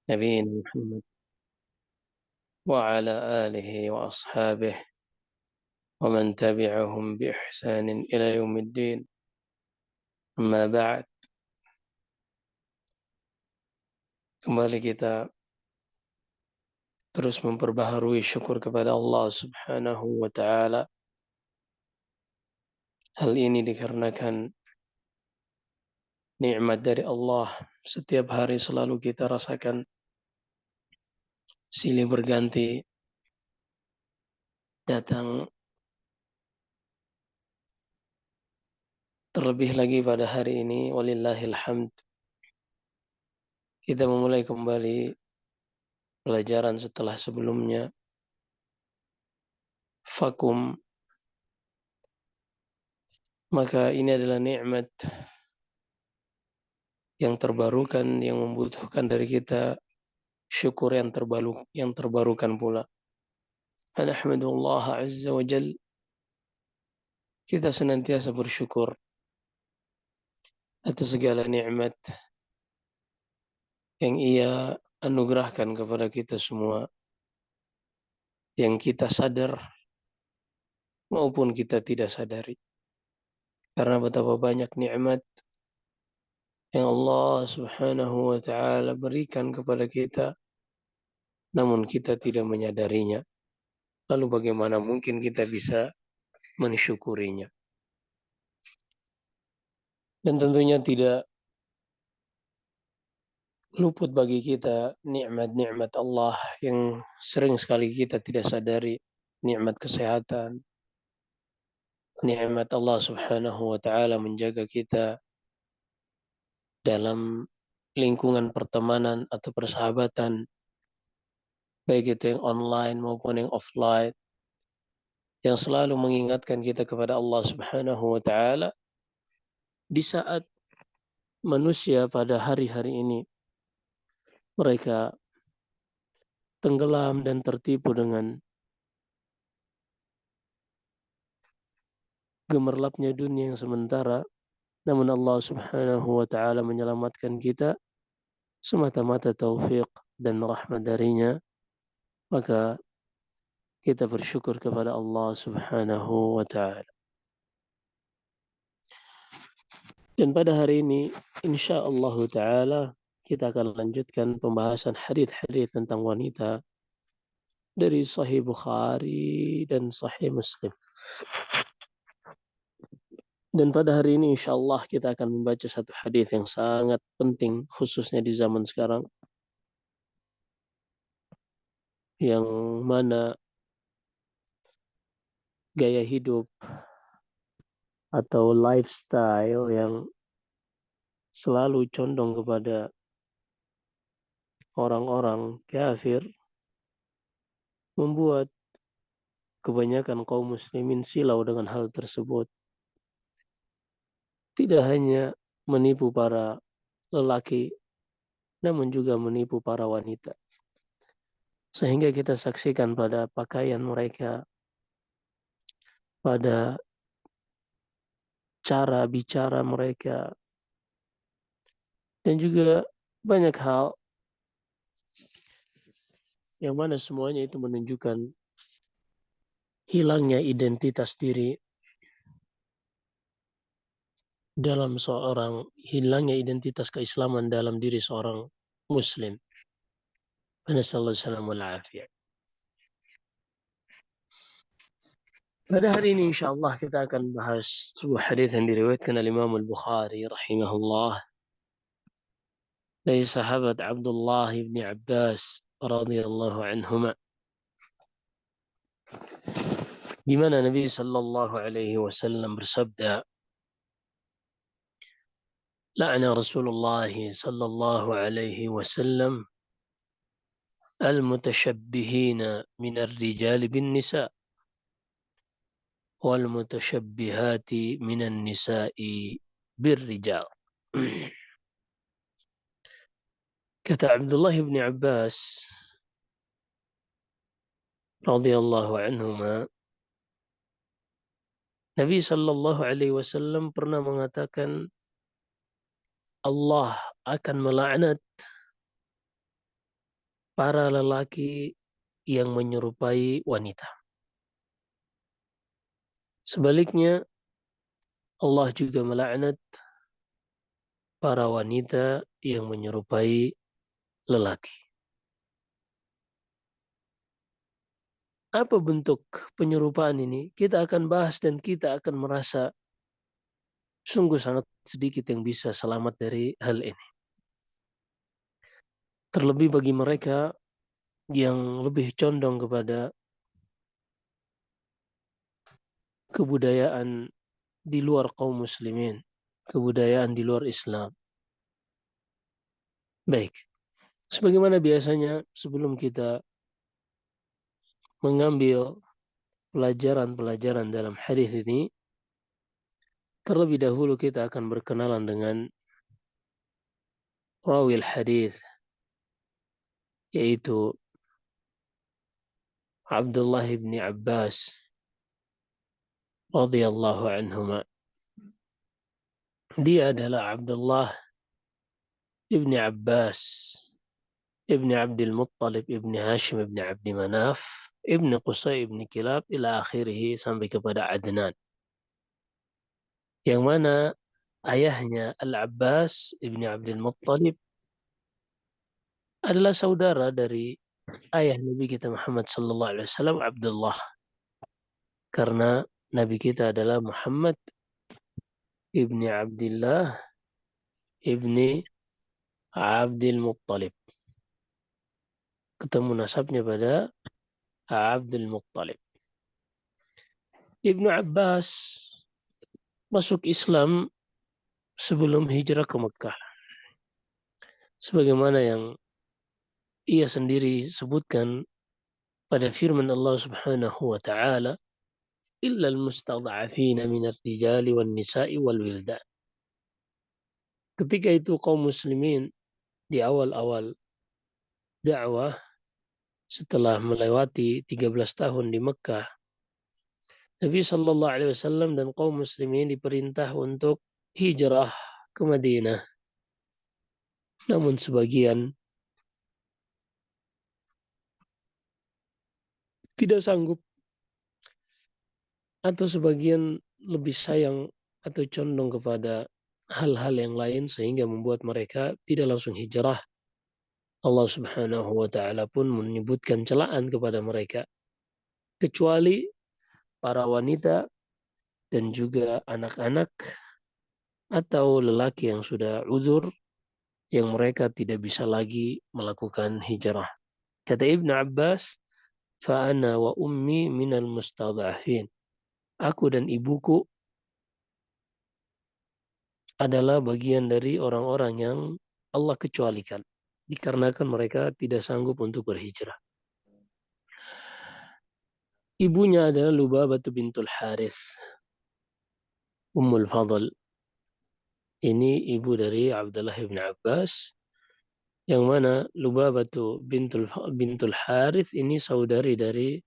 نبينا محمد وعلى آله وأصحابه ومن تبعهم بإحسان إلى يوم الدين. أما بعد, kembali kita terus memperbaharui syukur kepada Allah Subhanahu wa Ta'ala. Hal ini dikarenakan nikmat dari Allah setiap hari selalu kita rasakan silih berganti, datang. Terlebih lagi pada hari ini, walillahil hamd, kita memulai kembali pelajaran setelah sebelumnya vakum. Maka ini adalah nikmat yang terbarukan, yang membutuhkan dari kita syukur yang terbarukan pula. Alhamdulillah azza wa jal, kita senantiasa bersyukur atas segala nikmat yang Ia anugerahkan kepada kita semua, yang kita sadar maupun kita tidak sadari. Karena betapa banyak nikmat yang Allah Subhanahu wa Ta'ala berikan kepada kita, namun kita tidak menyadarinya. Lalu bagaimana mungkin kita bisa mensyukurinya? Dan tentunya tidak luput bagi kita nikmat-nikmat Allah yang sering sekali kita tidak sadari. Nikmat kesehatan, nikmat Allah Subhanahu wa Ta'ala menjaga kita dalam lingkungan pertemanan atau persahabatan, baik itu yang online maupun yang offline, yang selalu mengingatkan kita kepada Allah Subhanahu wa Ta'ala di saat manusia pada hari-hari ini mereka tenggelam dan tertipu dengan gemerlapnya dunia yang sementara. Namun Allah Subhanahu wa Ta'ala menyelamatkan kita semata-mata taufik dan rahmat darinya. Maka kita bersyukur kepada Allah Subhanahu wa Ta'ala. Dan pada hari ini insyaallah Ta'ala kita akan lanjutkan pembahasan hadits-hadits tentang wanita dari Sahih Bukhari dan Sahih Muslim. Dan pada hari ini insyaallah kita akan membaca satu hadis yang sangat penting khususnya di zaman sekarang, yang mana gaya hidup atau lifestyle yang selalu condong kepada orang-orang kafir membuat kebanyakan kaum muslimin silau dengan hal tersebut. Tidak hanya menipu para lelaki, namun juga menipu para wanita. Sehingga kita saksikan pada pakaian mereka, pada cara bicara mereka, dan juga banyak hal yang mana semuanya itu menunjukkan hilangnya identitas diri dalam seorang, hilangnya identitas keislaman dalam diri seorang muslim. Nasallahu salamul afiyah. Pada hari ini insyaallah kita akan bahas sebuah hadis yang diriwayatkan oleh Imam Al-Bukhari rahimahullah dari sahabat Abdullah bin Abbas radhiyallahu anhuma, di mana Nabi sallallahu alaihi wasallam bersabda, la'ana Rasulullah sallallahu alaihi wasallam al-mutashabbihina min ar-rijal bin nisa wal mutashabbihati min an-nisa'i bir rijal. Kata Abdullah bin Abbas radhiyallahu anhuma, Nabi sallallahu alaihi wasallam pernah mengatakan Allah akan melaknat para lelaki yang menyerupai wanita. Sebaliknya, Allah juga melaknat para wanita yang menyerupai lelaki. Apa bentuk penyerupaan ini? Kita akan bahas dan kita akan merasa sungguh sangat sedikit yang bisa selamat dari hal ini. Terlebih bagi mereka yang lebih condong kepada kebudayaan di luar kaum muslimin, kebudayaan di luar Islam. Baik, sebagaimana biasanya sebelum kita mengambil pelajaran-pelajaran dalam hadis ini, terlebih dahulu kita akan berkenalan dengan rawi hadis, yaitu Abdullah bin Abbas radhiyallahu anhuma. Dia adalah Abdullah ibn Abbas ibn Abdul Muttalib ibn Hashim ibn Abdi Manaf ibn Qusay ibn Kilab ila akhirih sampai kepada Adnan. Yang mana ayahnya Al-Abbas ibn Abdul Muttalib adalah saudara dari ayah Nabi kita Muhammad sallallahu alaihi wasallam, Abdullah. Karena Nabi kita adalah Muhammad ibni Abdullah ibni Abdul Muttalib. Ketemu nasabnya pada Abdul Muttalib. Ibnu Abbas masuk Islam sebelum hijrah ke Mekah. Sebagaimana yang ia sendiri sebutkan pada firman Allah Subhanahu wa taala, illa al-mustad'afina minal rijali wan nisa'i wal wildan. Ketika itu kaum muslimin di awal-awal dakwah setelah melewati 13 tahun di Mekah, Nabi Shallallahu Alaihi Wasallam dan kaum muslimin diperintah untuk hijrah ke Madinah. Namun sebagian tidak sanggup atau sebagian lebih sayang atau condong kepada hal-hal yang lain sehingga membuat mereka tidak langsung hijrah. Allah Subhanahu wa taala pun menyebutkan celaan kepada mereka, kecuali para wanita dan juga anak-anak atau lelaki yang sudah uzur, yang mereka tidak bisa lagi melakukan hijrah. Kata Ibnu Abbas, fa'ana wa ummi minal mustadhafin. Aku dan ibuku adalah bagian dari orang-orang yang Allah kecualikan, dikarenakan mereka tidak sanggup untuk berhijrah. Ibunya adalah Lubabah bintul Harith, Ummul Fadl. Ini ibu dari Abdullah bin Abbas, yang mana Lubabah bintul Harith ini saudari dari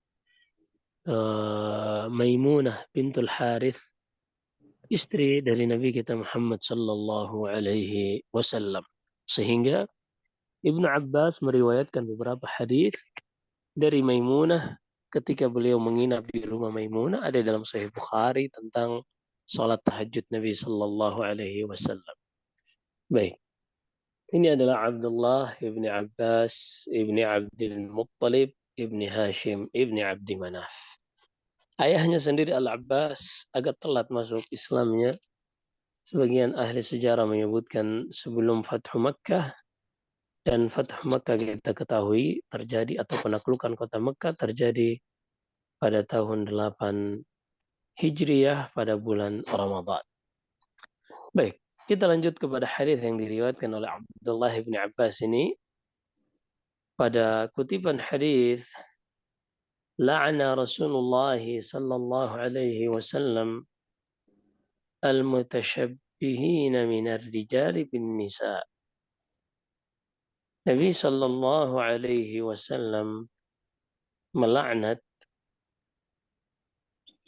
Maimunah bintul Harith, istri dari Nabi kita Muhammad sallallahu alaihi wasallam. Sehingga Ibnu Abbas meriwayatkan beberapa hadis dari Maimunah ketika beliau menginap di rumah Maimunah, ada dalam Sahih Bukhari tentang salat tahajud Nabi sallallahu alaihi wasallam. Baik. Ini adalah Abdullah ibni Abbas ibni Abdul Muttalib ibni Hashim ibni Abdi Manaf. Ayahnya sendiri Al-Abbas agak telat masuk Islamnya. Sebagian ahli sejarah menyebutkan sebelum Fathu Makkah, dan Fathu Makkah kita ketahui terjadi atau penaklukan kota Makkah terjadi pada tahun 8 Hijriyah pada bulan Ramadan. Baik, kita lanjut kepada hadis yang diriwayatkan oleh Abdullah bin Abbas ini. Pada kutipan hadis, la'ana Rasulullah sallallahu alaihi wasallam al-mutashabbihina minar rijali bin nisa. Nabi sallallahu alaihi wasallam melaknat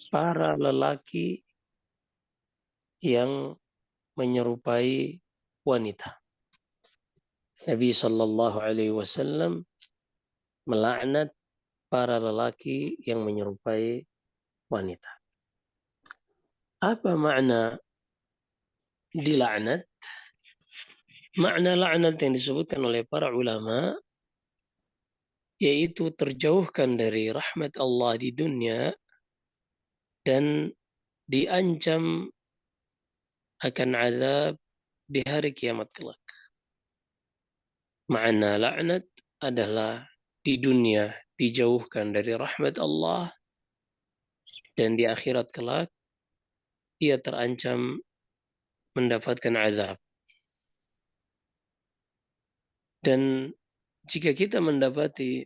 para lelaki yang menyerupai wanita. Nabi sallallahu alaihi wasallam melaknat para lelaki yang menyerupai wanita. Apa makna dilaknat? Makna laknat yang disebutkan oleh para ulama yaitu terjauhkan dari rahmat Allah di dunia dan diancam akan azab di hari kiamat kelak. Makna laknat adalah di dunia dijauhkan dari rahmat Allah dan di akhirat kelak ia terancam mendapatkan azab. Dan jika kita mendapati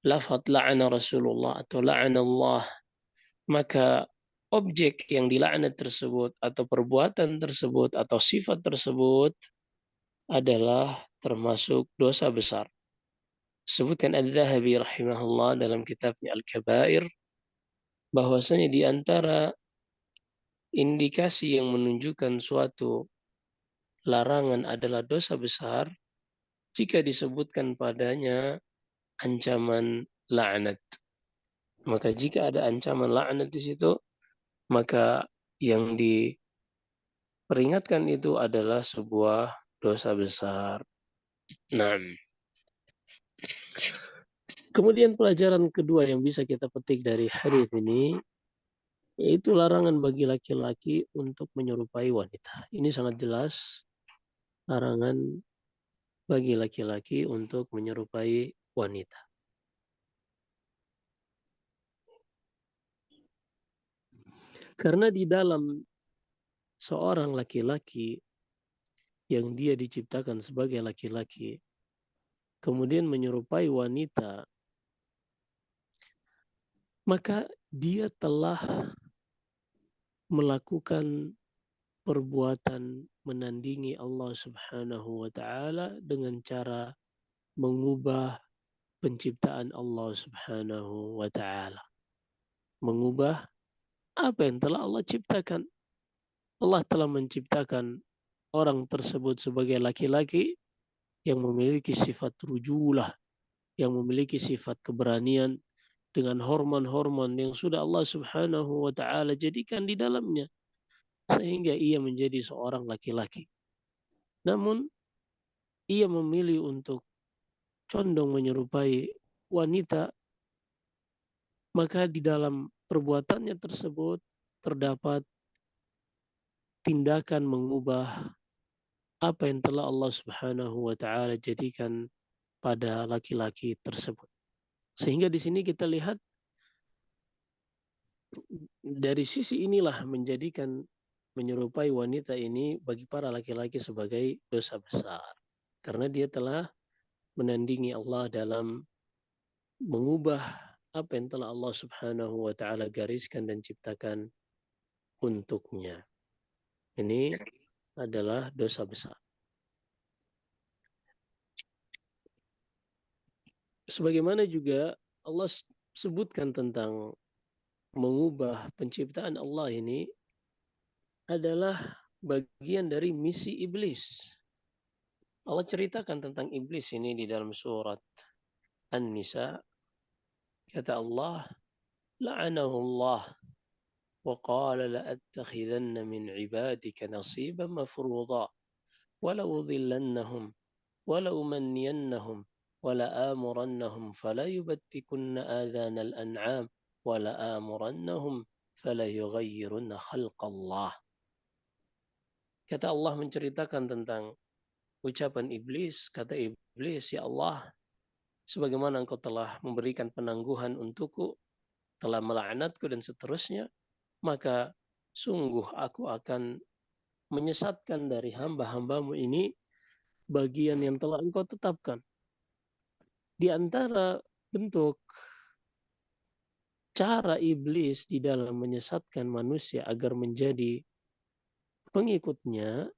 lafaz la'ana Rasulullah atau la'ana Allah, maka objek yang dilaknat tersebut atau perbuatan tersebut atau sifat tersebut adalah termasuk dosa besar. Sebutkan Adz-Dzahabi rahimahullah dalam kitabnya Al-Kabair bahwasanya di antara indikasi yang menunjukkan suatu larangan adalah dosa besar jika disebutkan padanya ancaman laknat. Maka jika ada ancaman laknat di situ, maka yang diperingatkan itu adalah sebuah dosa besar. Nah, kemudian pelajaran kedua yang bisa kita petik dari hadis ini yaitu larangan bagi laki-laki untuk menyerupai wanita. Ini sangat jelas larangan bagi laki-laki untuk menyerupai wanita. Karena di dalam seorang laki-laki yang dia diciptakan sebagai laki-laki, kemudian menyerupai wanita, maka dia telah melakukan perbuatan menandingi Allah Subhanahu wa taala dengan cara mengubah penciptaan Allah Subhanahu wa taala. Mengubah apa yang telah Allah ciptakan. Allah telah menciptakan orang tersebut sebagai laki-laki yang memiliki sifat rujulah, yang memiliki sifat keberanian dengan hormon-hormon yang sudah Allah Subhanahu wa taala jadikan di dalamnya sehingga ia menjadi seorang laki-laki. Namun ia memilih untuk condong menyerupai wanita, maka di dalam perbuatannya tersebut terdapat tindakan mengubah apa yang telah Allah Subhanahu wa taala jadikan pada laki-laki tersebut. Sehingga di sini kita lihat dari sisi inilah menjadikan menyerupai wanita ini bagi para laki-laki sebagai dosa besar. Karena dia telah menandingi Allah dalam mengubah apa yang telah Allah Subhanahu wa taala gariskan dan ciptakan untuknya. Ini adalah dosa besar. Sebagaimana juga Allah sebutkan tentang mengubah penciptaan Allah ini adalah bagian dari misi iblis. Allah ceritakan tentang iblis ini di dalam surat An-Nisa. Kata Allah, la'anahu Allah wa qala la'attakhidanna min ibadika nasiban mafruḍa wa la'udhillannahum wa la'umanniyannahum wa la'amurannahum falayubattikunna adhanal an'am wa la'amurannahum falayughayyirunna khalqallah. Kata Allah menceritakan tentang ucapan iblis. Kata iblis, ya Allah, sebagaimana engkau telah memberikan penangguhan untukku, telah melaknatku dan seterusnya, maka sungguh aku akan menyesatkan dari hamba-hambamu ini bagian yang telah engkau tetapkan. Di antara bentuk cara iblis di dalam menyesatkan manusia agar menjadi pengikutnya,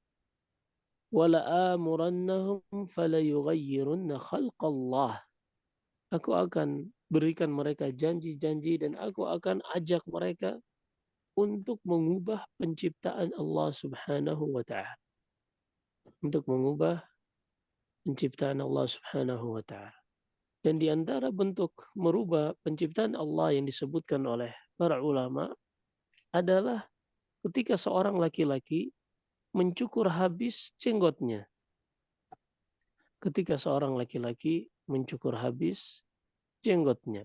wala amurannahum falayughayyirunna khalqallah. Aku akan berikan mereka janji-janji dan aku akan ajak mereka untuk mengubah penciptaan Allah Subhanahu wa taala. Untuk mengubah penciptaan Allah Subhanahu wa taala. Dan di antara bentuk merubah penciptaan Allah yang disebutkan oleh para ulama adalah ketika seorang laki-laki mencukur habis jenggotnya. Ketika seorang laki-laki mencukur habis jenggotnya.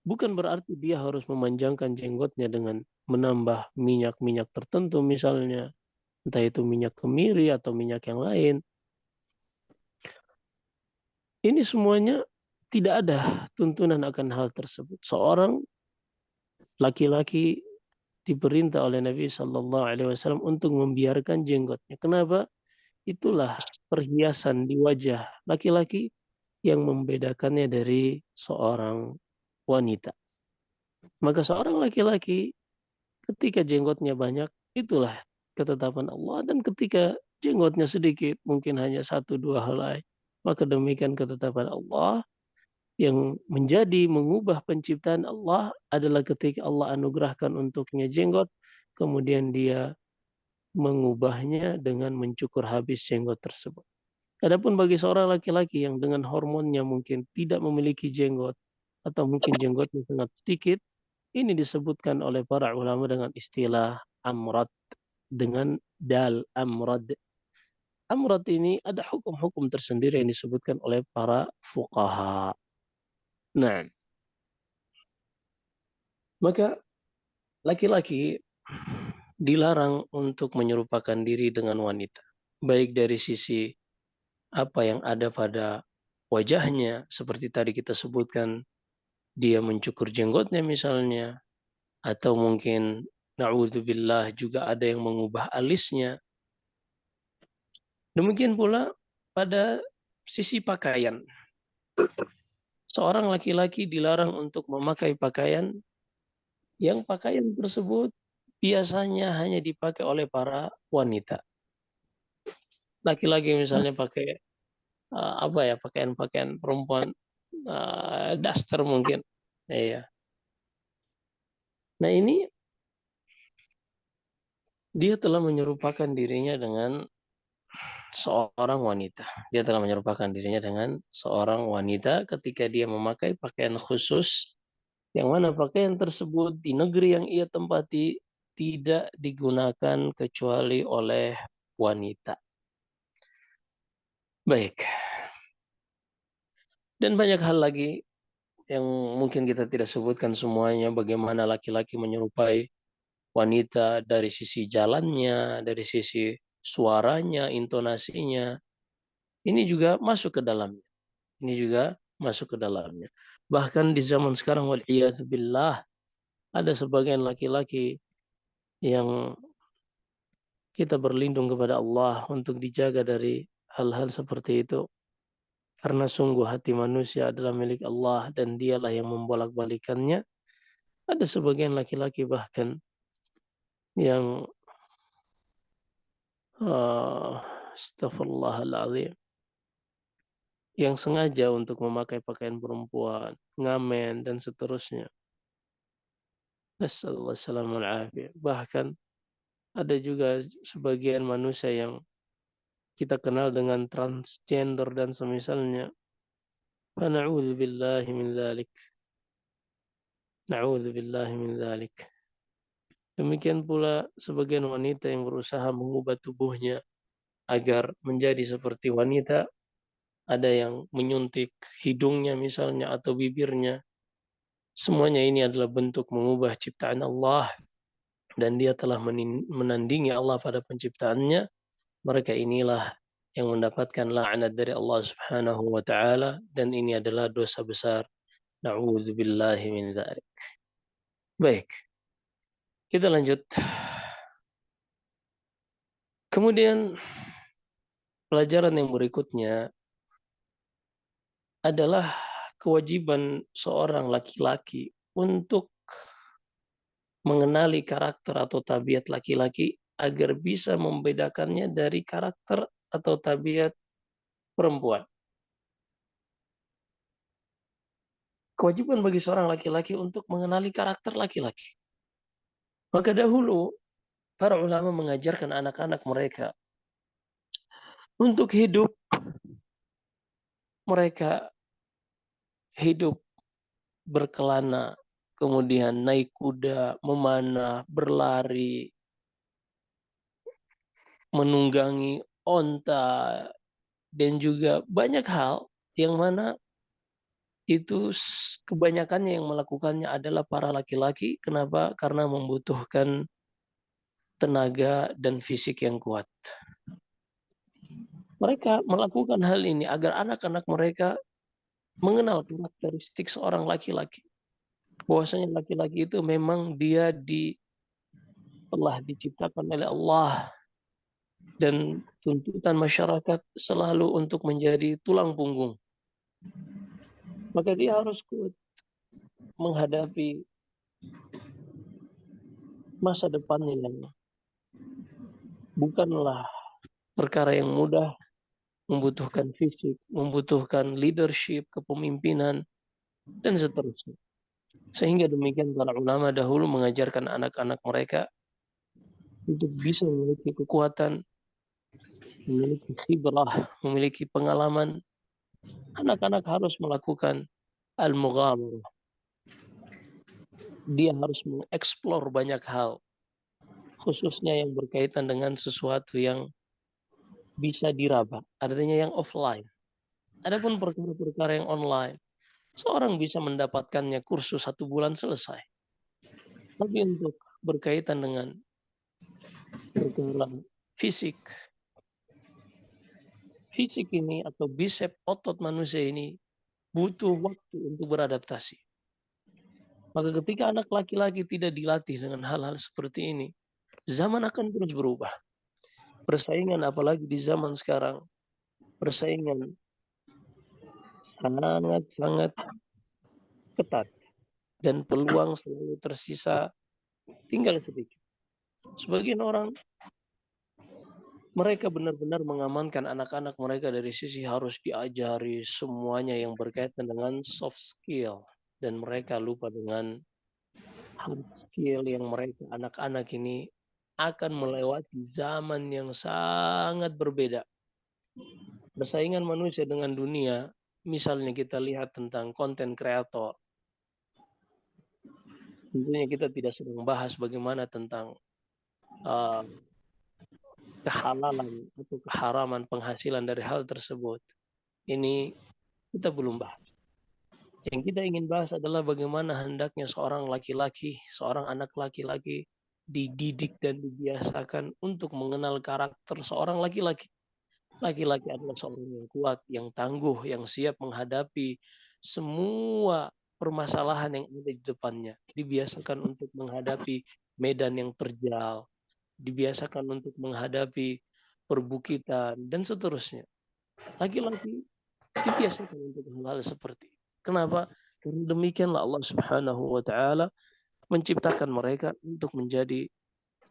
Bukan berarti dia harus memanjangkan jenggotnya dengan menambah minyak-minyak tertentu misalnya. Entah itu minyak kemiri atau minyak yang lain. Ini semuanya tidak ada tuntunan akan hal tersebut. Seorang laki-laki diperintah oleh Nabi Shallallahu Alaihi Wasallam untuk membiarkan jenggotnya. Kenapa? Itulah perhiasan di wajah laki-laki yang membedakannya dari seorang wanita. Maka seorang laki-laki ketika jenggotnya banyak, itulah ketetapan Allah. Dan ketika jenggotnya sedikit, mungkin hanya satu dua helai, maka demikian ketetapan Allah. Yang menjadi mengubah penciptaan Allah adalah ketika Allah anugerahkan untuknya jenggot, kemudian dia mengubahnya dengan mencukur habis jenggot tersebut. Adapun bagi seorang laki-laki yang dengan hormonnya mungkin tidak memiliki jenggot atau mungkin jenggotnya sangat sedikit, ini disebutkan oleh para ulama dengan istilah amrad, dengan dal amrad. Amrad ini ada hukum-hukum tersendiri yang disebutkan oleh para fuqaha. Nah, maka laki-laki dilarang untuk menyerupakan diri dengan wanita. Baik dari sisi apa yang ada pada wajahnya, seperti tadi kita sebutkan, dia mencukur jenggotnya misalnya, atau mungkin na'udzubillah juga ada yang mengubah alisnya. Demikian pula pada sisi pakaian. Seorang laki-laki dilarang untuk memakai pakaian yang pakaian tersebut biasanya hanya dipakai oleh para wanita. Laki-laki misalnya pakai apa ya, pakaian-pakaian perempuan, daster mungkin. Iya. Nah, ini dia telah menyerupakan dirinya dengan seorang wanita. Dia telah menyerupakan dirinya dengan seorang wanita ketika dia memakai pakaian khusus, yang mana pakaian tersebut di negeri yang ia tempati tidak digunakan kecuali oleh wanita. Baik. Dan banyak hal lagi yang mungkin kita tidak sebutkan semuanya, bagaimana laki-laki menyerupai wanita dari sisi jalannya, dari sisi suaranya, intonasinya. Ini juga masuk ke dalamnya. Ini juga masuk ke dalamnya. Bahkan di zaman sekarang, wal'iyadzubillah, ada sebagian laki-laki yang kita berlindung kepada Allah untuk dijaga dari hal-hal seperti itu. Karena sungguh hati manusia adalah milik Allah dan dialah yang membolak-balikannya. Ada sebagian laki-laki bahkan yang astagfirullahaladzim, yang sengaja untuk memakai pakaian perempuan, ngamen, dan seterusnya. Nasallallahu. Bahkan ada juga sebagian manusia yang kita kenal dengan transgender dan semisalnya. Fana'udzu billahi min dzalik. Na'udzu billahi min dzalik. Demikian pula sebagian wanita yang berusaha mengubah tubuhnya agar menjadi seperti wanita. Ada yang menyuntik hidungnya misalnya atau bibirnya. Semuanya ini adalah bentuk mengubah ciptaan Allah. Dan dia telah menandingi Allah pada penciptaannya. Mereka inilah yang mendapatkan laknat dari Allah Subhanahu wa taala, dan ini adalah dosa besar. Na'udzubillahi min dzalik. Baik, kita lanjut. Kemudian pelajaran yang berikutnya adalah kewajiban seorang laki-laki untuk mengenali karakter atau tabiat laki-laki agar bisa membedakannya dari karakter atau tabiat perempuan. Kewajiban bagi seorang laki-laki untuk mengenali karakter laki-laki. Maka dahulu para ulama mengajarkan anak-anak mereka untuk hidup mereka hidup berkelana, kemudian naik kuda, memanah, berlari, menunggangi onta, dan juga banyak hal yang mana itu kebanyakannya yang melakukannya adalah para laki-laki. Kenapa? Karena membutuhkan tenaga dan fisik yang kuat. Mereka melakukan hal ini agar anak-anak mereka mengenal karakteristik seorang laki-laki. Bahwasanya laki-laki itu memang dia telah diciptakan oleh Allah, dan tuntutan masyarakat selalu untuk menjadi tulang punggung. Maka dia harus kuat menghadapi masa depannya yang bukanlah perkara yang mudah, membutuhkan fisik, membutuhkan leadership, kepemimpinan, dan seterusnya. Sehingga demikian para ulama dahulu mengajarkan anak-anak mereka untuk bisa memiliki kekuatan, memiliki khibrah, memiliki pengalaman. Anak-anak harus melakukan al-mughamarah. Dia harus mengeksplor banyak hal, khususnya yang berkaitan dengan sesuatu yang bisa diraba, artinya yang offline. Adapun perkara-perkara yang online, seorang bisa mendapatkannya kursus 1 bulan selesai. Tapi untuk berkaitan dengan perkara fisik, fisik ini atau bisep otot manusia ini butuh waktu untuk beradaptasi. Maka ketika anak laki-laki tidak dilatih dengan hal-hal seperti ini, zaman akan terus berubah. Persaingan apalagi di zaman sekarang, persaingan sangat-sangat ketat dan peluang selalu tersisa tinggal sedikit. Sebagian orang mereka benar-benar mengamankan anak-anak mereka dari sisi harus diajari semuanya yang berkaitan dengan soft skill, dan mereka lupa dengan hard skill yang mereka anak-anak ini akan melewati zaman yang sangat berbeda. Persaingan manusia dengan dunia, misalnya kita lihat tentang konten kreator. Tentunya kita tidak sedang bahas bagaimana tentang kehalalan atau keharaman penghasilan dari hal tersebut. Ini kita belum bahas. Yang kita ingin bahas adalah bagaimana hendaknya seorang laki-laki, seorang anak laki-laki dididik dan dibiasakan untuk mengenal karakter seorang laki-laki. Laki-laki adalah seorang yang kuat, yang tangguh, yang siap menghadapi semua permasalahan yang ada di depannya. Dibiasakan untuk menghadapi medan yang terjal, dibiasakan untuk menghadapi perbukitan, dan seterusnya. Laki-laki dibiasakan untuk hal-hal seperti itu. Kenapa? Karena demikianlah Allah Subhanahu wa taala menciptakan mereka untuk menjadi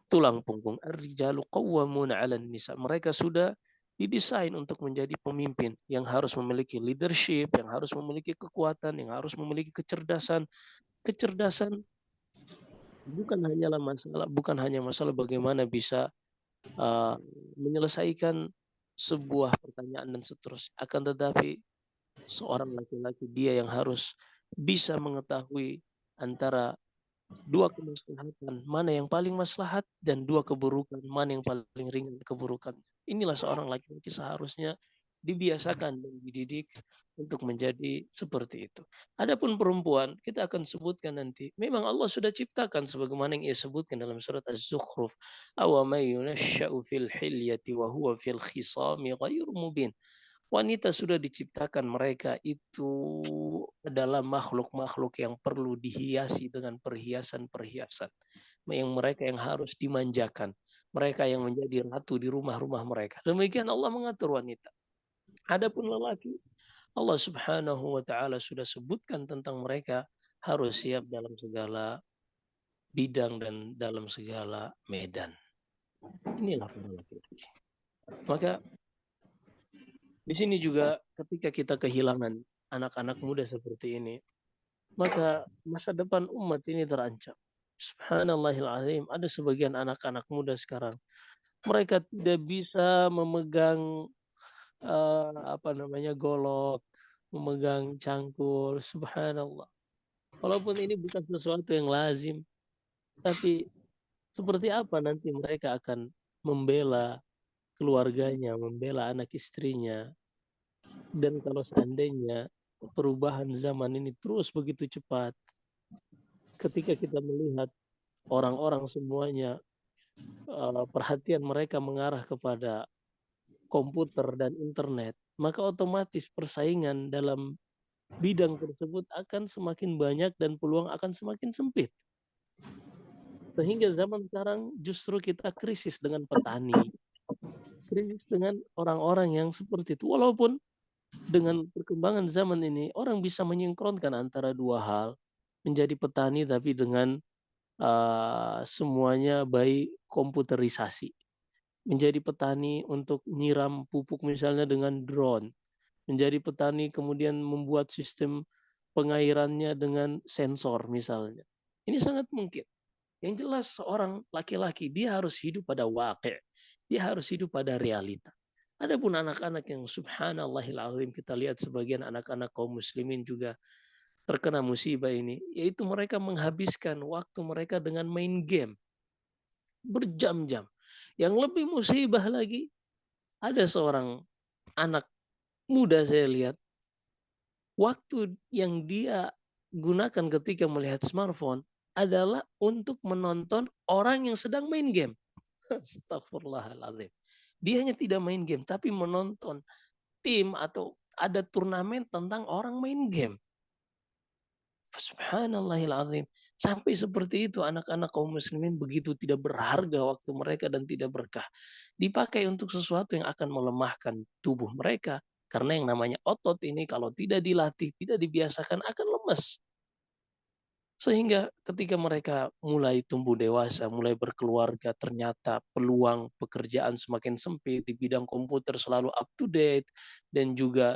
tulang punggung. Ar-rijalu qawwamuna 'alan nisa. Mereka sudah didesain untuk menjadi pemimpin yang harus memiliki leadership, yang harus memiliki kekuatan, yang harus memiliki kecerdasan. Kecerdasan bukan hanya masalah bagaimana bisa menyelesaikan sebuah pertanyaan dan seterusnya. Akan tetapi seorang laki-laki dia yang harus bisa mengetahui antara dua kemaslahatan, mana yang paling maslahat, dan dua keburukan, mana yang paling ringan keburukan. Inilah seorang laki-laki seharusnya dibiasakan dan dididik untuk menjadi seperti itu. Adapun perempuan, kita akan sebutkan nanti. Memang Allah sudah ciptakan sebagaimana yang ia sebutkan dalam surat Az-Zukhruf. Awa may yunashsha'u fil hilyati wa huwa fil khisami ghairu mubin. Wanita sudah diciptakan, mereka itu adalah makhluk-makhluk yang perlu dihiasi dengan perhiasan-perhiasan. Yang mereka yang harus dimanjakan. Mereka yang menjadi ratu di rumah-rumah mereka. Demikian Allah mengatur wanita. Adapun lelaki, Allah Subhanahu wa taala sudah sebutkan tentang mereka harus siap dalam segala bidang dan dalam segala medan. Inilah para laki-laki. Maka di sini juga ketika kita kehilangan anak-anak muda seperti ini, maka masa depan umat ini terancam. Subhanallahil azim, ada sebagian anak-anak muda sekarang mereka tidak bisa memegang golok, memegang cangkul, subhanallah. Walaupun ini bukan sesuatu yang lazim, tapi seperti apa nanti mereka akan membela keluarganya, membela anak istrinya. Dan kalau seandainya perubahan zaman ini terus begitu cepat, ketika kita melihat orang-orang semuanya perhatian mereka mengarah kepada komputer dan internet, maka otomatis persaingan dalam bidang tersebut akan semakin banyak dan peluang akan semakin sempit. Sehingga zaman sekarang justru kita krisis dengan petani, krisis dengan orang-orang yang seperti itu. Walaupun dengan perkembangan zaman ini, orang bisa menyinkronkan antara dua hal, menjadi petani tapi dengan semuanya by komputerisasi. Menjadi petani untuk nyiram pupuk misalnya dengan drone. Menjadi petani kemudian membuat sistem pengairannya dengan sensor misalnya. Ini sangat mungkin. Yang jelas seorang laki-laki dia harus hidup pada wakil. Dia harus hidup pada realita. Adapun anak-anak yang subhanallahil azim, kita lihat sebagian anak-anak kaum muslimin juga terkena musibah ini, yaitu mereka menghabiskan waktu mereka dengan main game berjam-jam. Yang lebih musibah lagi, ada seorang anak muda saya lihat, waktu yang dia gunakan ketika melihat smartphone adalah untuk menonton orang yang sedang main game. Astagfirullahaladzim. Dia hanya tidak main game, tapi menonton tim atau ada turnamen tentang orang main game. Subhanallahilazim. Sampai seperti itu anak-anak kaum muslimin begitu tidak berharga waktu mereka dan tidak berkah. Dipakai untuk sesuatu yang akan melemahkan tubuh mereka. Karena yang namanya otot ini kalau tidak dilatih, tidak dibiasakan akan lemas. Sehingga ketika mereka mulai tumbuh dewasa, mulai berkeluarga, ternyata peluang pekerjaan semakin sempit, di bidang komputer selalu up to date, dan juga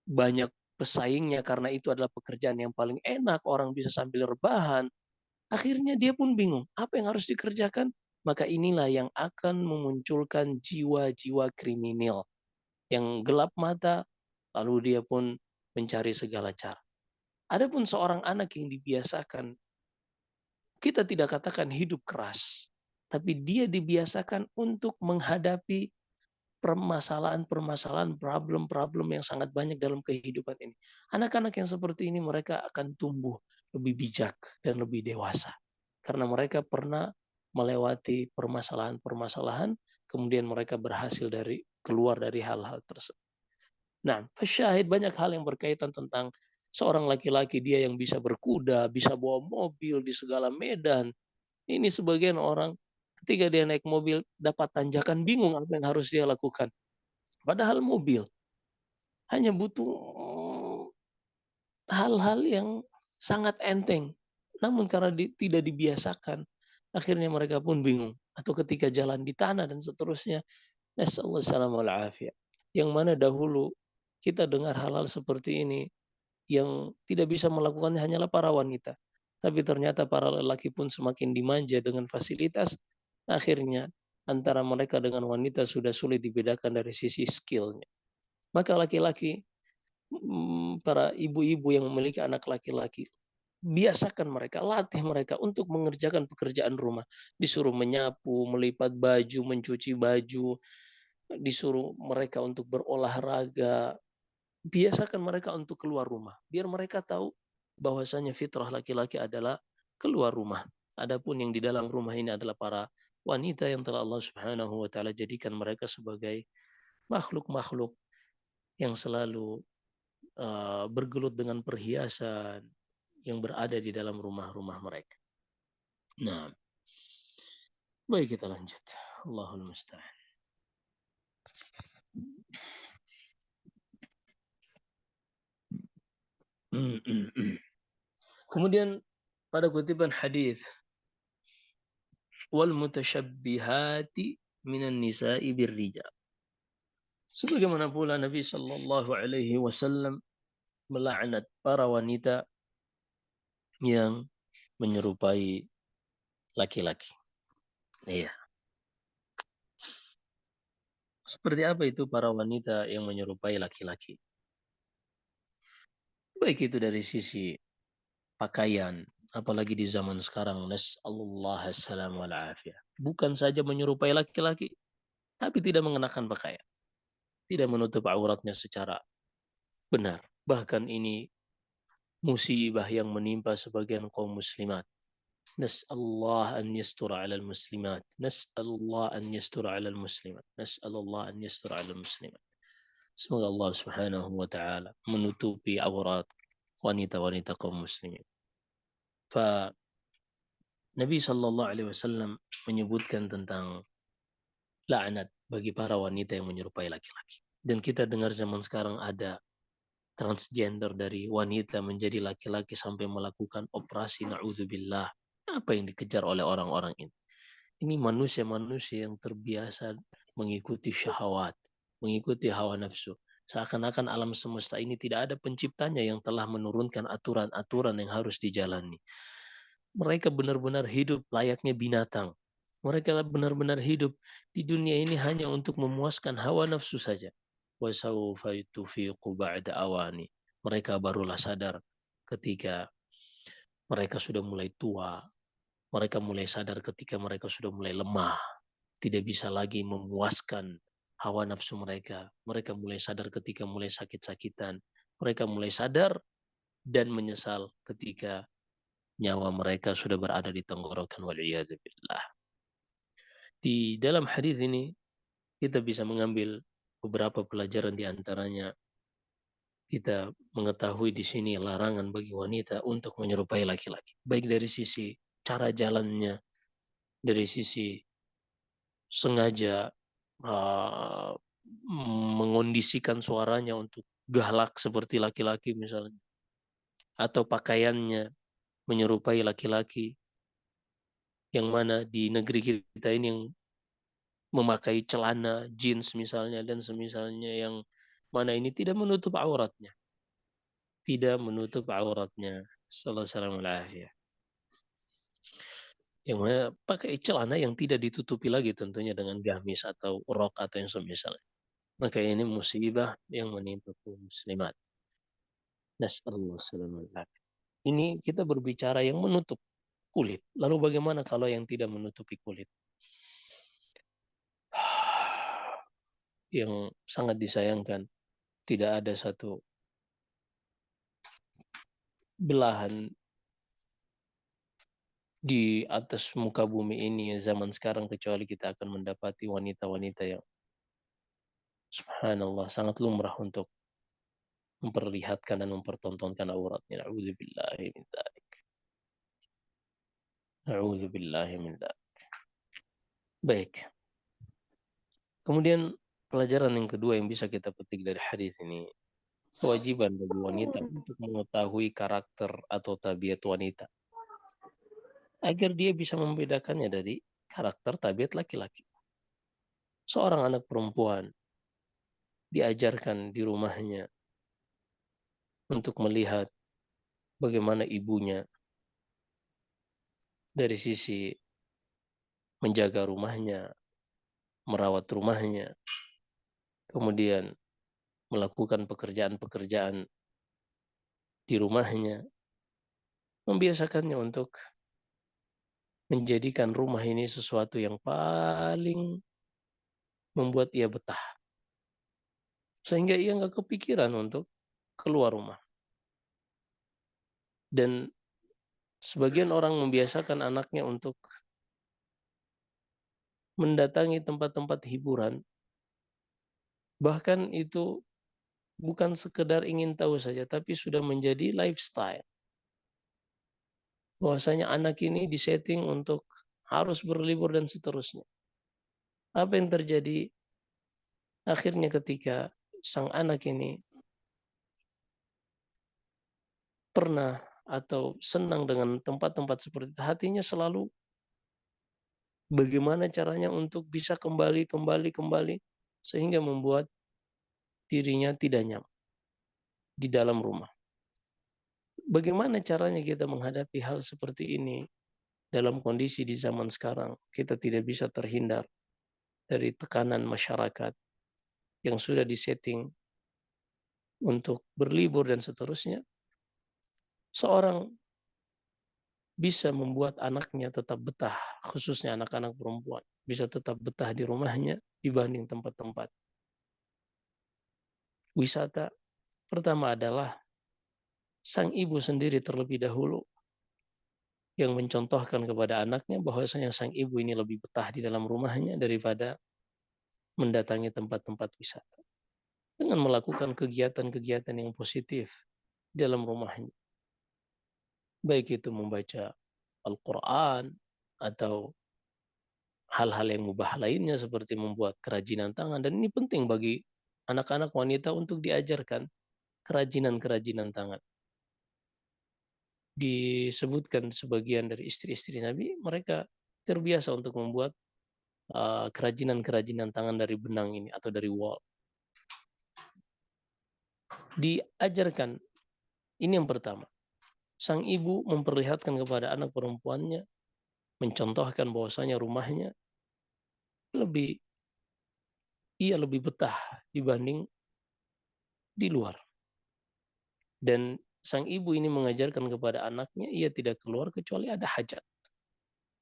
banyak pesaingnya karena itu adalah pekerjaan yang paling enak, orang bisa sambil rebahan. Akhirnya dia pun bingung, apa yang harus dikerjakan? Maka inilah yang akan memunculkan jiwa-jiwa kriminal yang gelap mata, lalu dia pun mencari segala cara. Adapun seorang anak yang dibiasakan, kita tidak katakan hidup keras, tapi dia dibiasakan untuk menghadapi permasalahan-permasalahan, problem-problem yang sangat banyak dalam kehidupan ini. Anak-anak yang seperti ini mereka akan tumbuh lebih bijak dan lebih dewasa. Karena mereka pernah melewati permasalahan-permasalahan, kemudian mereka berhasil keluar dari hal-hal tersebut. Nah, fasyahid banyak hal yang berkaitan tentang seorang laki-laki dia yang bisa berkuda, bisa bawa mobil di segala medan. Ini sebagian orang ketika dia naik mobil dapat tanjakan bingung apa yang harus dia lakukan. Padahal mobil hanya butuh hal-hal yang sangat enteng. Namun karena tidak dibiasakan, akhirnya mereka pun bingung. Atau ketika jalan di tanah dan seterusnya. Nasallahu yang mana dahulu kita dengar hal-hal seperti ini, yang tidak bisa melakukannya hanyalah para wanita. Tapi ternyata para lelaki pun semakin dimanja dengan fasilitas. Akhirnya antara mereka dengan wanita sudah sulit dibedakan dari sisi skillnya. Maka laki-laki, para ibu-ibu yang memiliki anak laki-laki, biasakan mereka, latih mereka untuk mengerjakan pekerjaan rumah. Disuruh menyapu, melipat baju, mencuci baju, disuruh mereka untuk berolahraga, biasakan mereka untuk keluar rumah. Biar mereka tahu bahwasanya fitrah laki-laki adalah keluar rumah. Adapun yang di dalam rumah ini adalah para wanita yang telah Allah Subhanahu wa taala jadikan mereka sebagai makhluk-makhluk yang selalu bergelut dengan perhiasan yang berada di dalam rumah-rumah mereka. Nah, baik kita lanjut. Allahul musta'an. Kemudian pada kutipan hadis, wal mutasyabbihati minan nisa'i birrijal. Sebagaimana pula Nabi sallallahu alaihi wasallam melaknat para wanita yang menyerupai laki-laki. Iya. Seperti apa itu para wanita yang menyerupai laki-laki? Baik itu dari sisi pakaian, apalagi di zaman sekarang, nas'alullah assalam wal afiyah. Bukan saja menyerupai laki-laki, tapi tidak mengenakan pakaian, tidak menutup auratnya secara benar. Bahkan ini musibah yang menimpa sebagian kaum muslimat. Nas'alullah an yastura 'alal muslimat. Nas'alullah an yastura 'alal muslimat. Nas'alullah an yastura 'alal muslimat. Semoga Allah Subhanahu wa taala menutupi aurat wanita-wanita kaum muslimin. Fa Nabi sallallahu alaihi wasallam menyebutkan tentang laknat bagi para wanita yang menyerupai laki-laki. Dan kita dengar zaman sekarang ada transgender dari wanita menjadi laki-laki sampai melakukan operasi na'udzubillah. Apa yang dikejar oleh orang-orang ini? Ini manusia-manusia yang terbiasa mengikuti syahwat, mengikuti hawa nafsu. Seakan-akan alam semesta ini tidak ada penciptanya yang telah menurunkan aturan-aturan yang harus dijalani. Mereka benar-benar hidup layaknya binatang. Mereka benar-benar hidup di dunia ini hanya untuk memuaskan hawa nafsu saja. Wasaufa tufiqu ba'da awani. Mereka barulah sadar ketika mereka sudah mulai tua. Mereka mulai sadar ketika mereka sudah mulai lemah. Tidak bisa lagi memuaskan hawa nafsu mereka. Mereka mulai sadar ketika mulai sakit-sakitan. Mereka mulai sadar dan menyesal ketika nyawa mereka sudah berada di tenggorokan wal'iyadzubillah. Di dalam hadis ini kita bisa mengambil beberapa pelajaran, di antaranya kita mengetahui di sini larangan bagi wanita untuk menyerupai laki-laki. Baik dari sisi cara jalannya, dari sisi sengaja uh, mengondisikan suaranya untuk galak seperti laki-laki misalnya, atau pakaiannya menyerupai laki-laki, yang mana di negeri kita ini yang memakai celana jeans misalnya dan semisalnya, yang mana ini tidak menutup auratnya, tidak menutup auratnya. Sallallahu alaihi, yang mana pakai celana yang tidak ditutupi lagi tentunya dengan gamis atau rok atau yang semisalnya. Maka ini musibah yang menimpa kaum muslimat. Nasallahu alaihi. Ini kita berbicara yang menutup kulit. Lalu bagaimana kalau yang tidak menutupi kulit? Yang sangat disayangkan, tidak ada satu belahan di atas muka bumi ini zaman sekarang kecuali kita akan mendapati wanita-wanita yang subhanallah sangat lumrah untuk memperlihatkan dan mempertontonkan auratnya. Na'udzubillahi min dzalik. Na'udzubillahi min dzalik. Baik. Kemudian pelajaran yang kedua yang bisa kita petik dari hadis ini, kewajiban bagi wanita untuk mengetahui karakter atau tabiat wanita agar dia bisa membedakannya dari karakter tabiat laki-laki. Seorang anak perempuan diajarkan di rumahnya untuk melihat bagaimana ibunya dari sisi menjaga rumahnya, merawat rumahnya, kemudian melakukan pekerjaan-pekerjaan di rumahnya, membiasakannya untuk menjadikan rumah ini sesuatu yang paling membuat ia betah. Sehingga ia nggak kepikiran untuk keluar rumah. Dan sebagian orang membiasakan anaknya untuk mendatangi tempat-tempat hiburan. Bahkan itu bukan sekedar ingin tahu saja, tapi sudah menjadi lifestyle. Bahwasanya anak ini disetting untuk harus berlibur dan seterusnya. Apa yang terjadi akhirnya ketika sang anak ini pernah atau senang dengan tempat-tempat seperti itu, hatinya selalu bagaimana caranya untuk bisa kembali, sehingga membuat dirinya tidak nyaman di dalam rumah. Bagaimana caranya kita menghadapi hal seperti ini dalam kondisi di zaman sekarang? Kita tidak bisa terhindar dari tekanan masyarakat yang sudah disetting untuk berlibur dan seterusnya. Seorang bisa membuat anaknya tetap betah, khususnya anak-anak perempuan, bisa tetap betah di rumahnya dibanding tempat-tempat wisata. Pertama adalah sang ibu sendiri terlebih dahulu yang mencontohkan kepada anaknya bahwasanya sang ibu ini lebih betah di dalam rumahnya daripada mendatangi tempat-tempat wisata. Dengan melakukan kegiatan-kegiatan yang positif di dalam rumahnya. Baik itu membaca Al-Quran atau hal-hal yang mubah lainnya seperti membuat kerajinan tangan. Dan ini penting bagi anak-anak wanita untuk diajarkan kerajinan-kerajinan tangan. Disebutkan sebagian dari istri-istri Nabi, mereka terbiasa untuk membuat kerajinan-kerajinan tangan dari benang ini atau dari wol. Diajarkan, ini yang pertama. Sang ibu memperlihatkan kepada anak perempuannya, mencontohkan bahwasanya rumahnya lebih ia lebih betah dibanding di luar. Dan sang ibu ini mengajarkan kepada anaknya, ia tidak keluar kecuali ada hajat.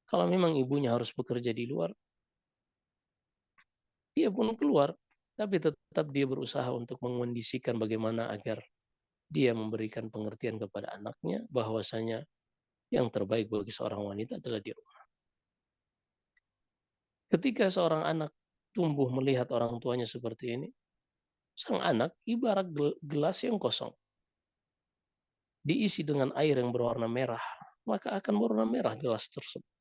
Kalau memang ibunya harus bekerja di luar, dia pun keluar. Tapi tetap dia berusaha untuk mengondisikan bagaimana agar dia memberikan pengertian kepada anaknya bahwasanya yang terbaik bagi seorang wanita adalah di rumah. Ketika seorang anak tumbuh melihat orang tuanya seperti ini, sang anak ibarat gelas yang kosong. Diisi dengan air yang berwarna merah, maka akan berwarna merah gelas tersebut.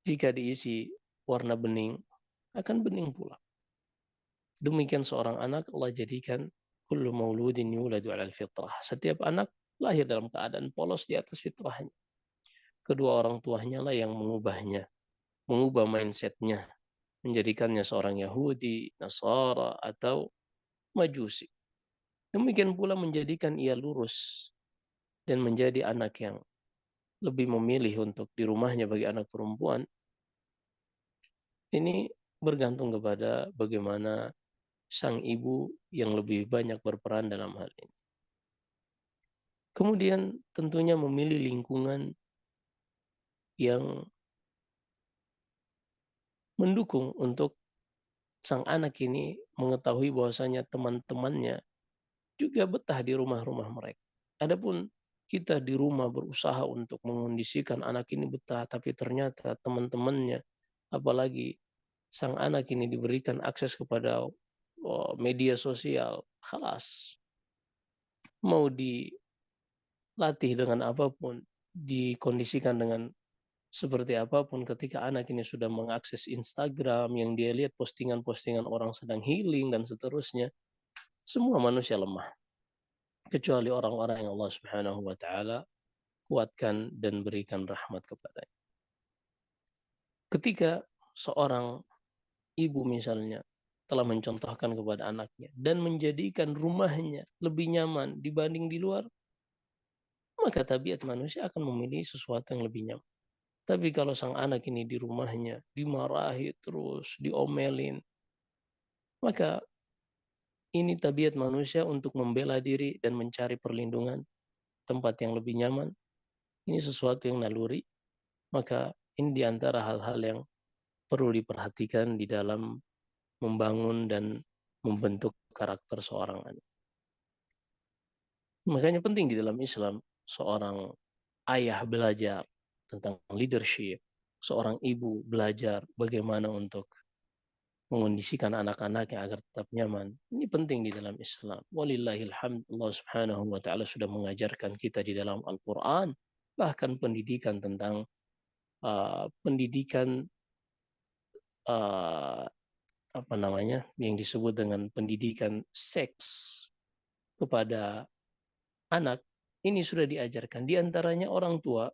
Jika diisi warna bening, akan bening pula. Demikian seorang anak Allah jadikan kullu mauludin yuladu 'alal fitrah. Setiap anak lahir dalam keadaan polos di atas fitrahnya. Kedua orang tuanya lah yang mengubahnya, mengubah mindsetnya, menjadikannya seorang Yahudi, Nasara, atau Majusi. Demikian pula menjadikan ia lurus dan menjadi anak yang lebih memilih untuk di rumahnya bagi anak perempuan. Ini bergantung kepada bagaimana sang ibu yang lebih banyak berperan dalam hal ini. Kemudian tentunya memilih lingkungan yang mendukung untuk sang anak ini mengetahui bahwasanya teman-temannya juga betah di rumah-rumah mereka. Adapun kita di rumah berusaha untuk mengondisikan anak ini betah, tapi ternyata teman-temannya, apalagi sang anak ini diberikan akses kepada media sosial, kelas mau dilatih dengan apapun, dikondisikan dengan seperti apapun, ketika anak ini sudah mengakses Instagram yang dia lihat postingan-postingan orang sedang healing dan seterusnya, semua manusia lemah kecuali orang-orang yang Allah Subhanahu wa taala kuatkan dan berikan rahmat kepadanya. Ketika seorang ibu misalnya telah mencontohkan kepada anaknya dan menjadikan rumahnya lebih nyaman dibanding di luar, maka tabiat manusia akan memilih sesuatu yang lebih nyaman. Tapi kalau sang anak ini di rumahnya dimarahi terus, diomelin, maka ini tabiat manusia untuk membela diri dan mencari perlindungan, tempat yang lebih nyaman. Ini sesuatu yang naluri, maka ini diantara hal-hal yang perlu diperhatikan di dalam membangun dan membentuk karakter seorang anak. Makanya penting di dalam Islam seorang ayah belajar tentang leadership, seorang ibu belajar bagaimana untuk mengondisikan anak-anaknya agar tetap nyaman. Ini penting di dalam Islam. Walillahilhamd, Allah Subhanahu wa taala sudah mengajarkan kita di dalam Al-Qur'an, bahkan pendidikan tentang pendidikan uh, apa namanya yang disebut dengan pendidikan seks kepada anak, ini sudah diajarkan. Di antaranya orang tua,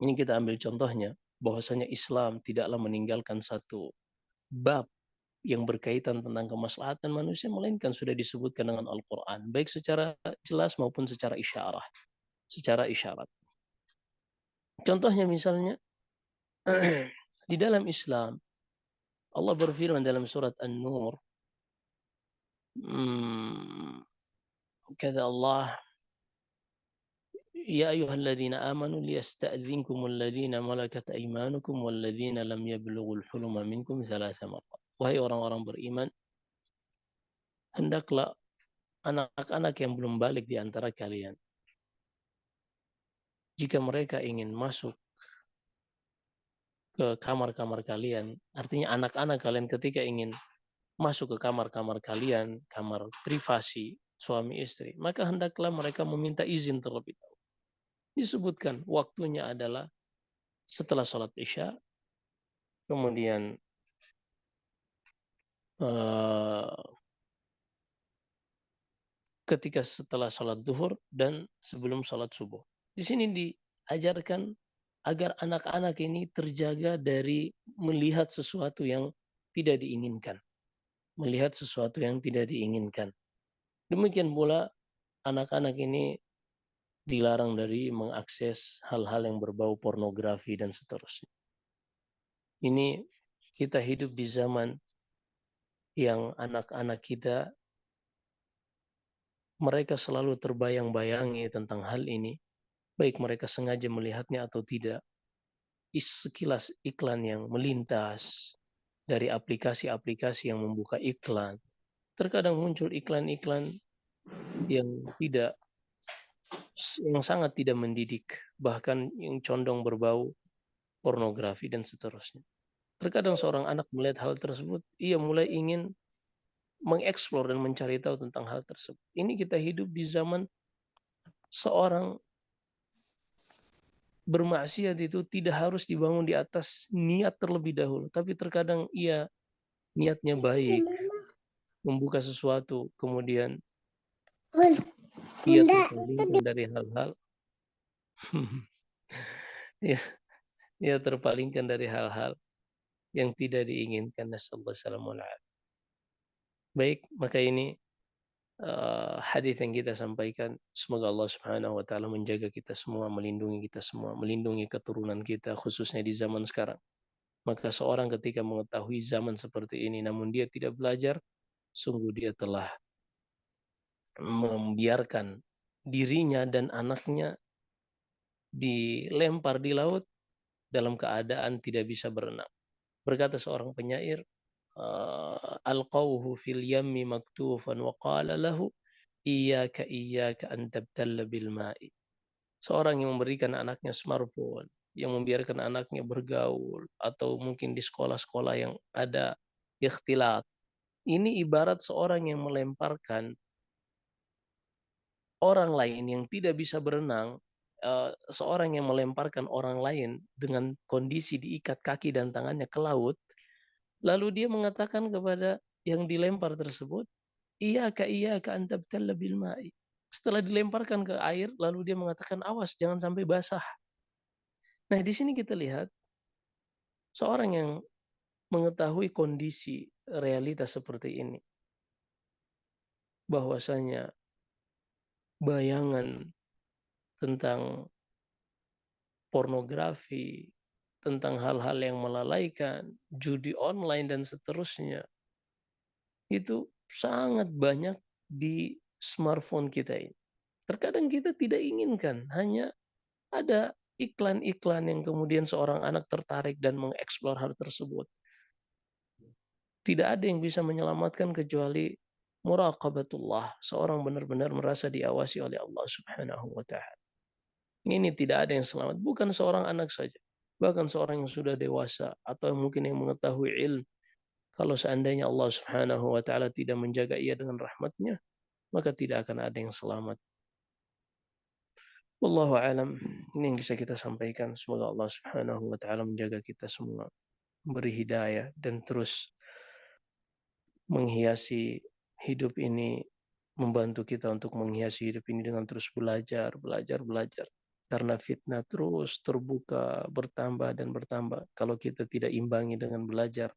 ini kita ambil contohnya, bahwasanya Islam tidaklah meninggalkan satu bab yang berkaitan tentang kemaslahatan manusia, melainkan sudah disebutkan dengan Al-Quran, baik secara jelas maupun secara isyarat. Contohnya misalnya, di dalam Islam, Allah berfirman dalam surat An-Nur, kata Allah, Ya ayyuhalladzina amanu liyasta'dzinkumul ladzina malakat aymanukum walladzina lam yablughul huluma minkum thalatha marrat. Wahai orang-orang beriman, hendaklah anak-anak yang belum balik di antara kalian, jika mereka ingin masuk ke kamar-kamar kalian, artinya anak-anak kalian ketika ingin masuk ke kamar-kamar kalian, kamar privasi suami istri, maka hendaklah mereka meminta izin terlebih dahulu. Disebutkan waktunya adalah setelah sholat isya, kemudian ketika setelah sholat duhur dan sebelum sholat subuh. Di sini diajarkan agar anak-anak ini terjaga dari melihat sesuatu yang tidak diinginkan. Melihat sesuatu yang tidak diinginkan. Demikian pula anak-anak ini dilarang dari mengakses hal-hal yang berbau pornografi dan seterusnya. Ini kita hidup di zaman yang anak-anak kita mereka selalu terbayang-bayangi tentang hal ini, baik mereka sengaja melihatnya atau tidak. Sekilas iklan yang melintas dari aplikasi-aplikasi yang membuka iklan. Terkadang muncul iklan-iklan yang sangat tidak mendidik, bahkan yang condong berbau pornografi dan seterusnya. Terkadang seorang anak melihat hal tersebut, ia mulai ingin mengeksplor dan mencari tahu tentang hal tersebut. Ini kita hidup di zaman seorang bermaksiat itu tidak harus dibangun di atas niat terlebih dahulu, tapi terkadang ia niatnya baik, membuka sesuatu, kemudian ia terpalingkan dari hal-hal ia, ia terpalingkan dari hal-hal yang tidak diinginkan. Nasallallahu. Baik, maka ini hadis yang kita sampaikan, semoga Allah Subhanahu wa taala menjaga kita semua, melindungi kita semua, melindungi keturunan kita khususnya di zaman sekarang. Maka seorang ketika mengetahui zaman seperti ini namun dia tidak belajar, sungguh dia telah membiarkan dirinya dan anaknya dilempar di laut dalam keadaan tidak bisa berenang. Berkata seorang penyair, alqauhu fil yammi maktufan wa qala lahu iyyaka an tabtalla bil ma'i. Seorang yang memberikan anaknya smartphone, yang membiarkan anaknya bergaul atau mungkin di sekolah-sekolah yang ada ikhtilat. Ini ibarat seorang yang melemparkan orang lain yang tidak bisa berenang, seorang yang melemparkan orang lain dengan kondisi diikat kaki dan tangannya ke laut, lalu dia mengatakan kepada yang dilempar tersebut, iyyaka an tabtalla bil ma'i. Setelah dilemparkan ke air, lalu dia mengatakan, awas jangan sampai basah. Nah, di sini kita lihat seorang yang mengetahui kondisi realitas seperti ini, bahwasanya bayangan tentang pornografi, tentang hal-hal yang melalaikan, judi online dan seterusnya, itu sangat banyak di smartphone kita ini. Terkadang kita tidak inginkan, hanya ada iklan-iklan yang kemudian seorang anak tertarik dan mengeksplor hal tersebut. Tidak ada yang bisa menyelamatkan kecuali muraqabatullah. Seorang benar-benar merasa diawasi oleh Allah Subhanahu wa taala. Ini tidak ada yang selamat, bukan seorang anak saja. Bahkan seorang yang sudah dewasa atau mungkin yang mengetahui ilmu, kalau seandainya Allah Subhanahu wa taala tidak menjaga ia dengan rahmatnya, maka tidak akan ada yang selamat. Wallahu alam. Ini yang bisa kita sampaikan. Semoga Allah Subhanahu wa taala menjaga kita semua, beri hidayah dan terus menghiasi hidup ini, membantu kita untuk menghiasi hidup ini dengan terus belajar, belajar, belajar. Karena fitnah terus terbuka, bertambah dan bertambah. Kalau kita tidak imbangi dengan belajar,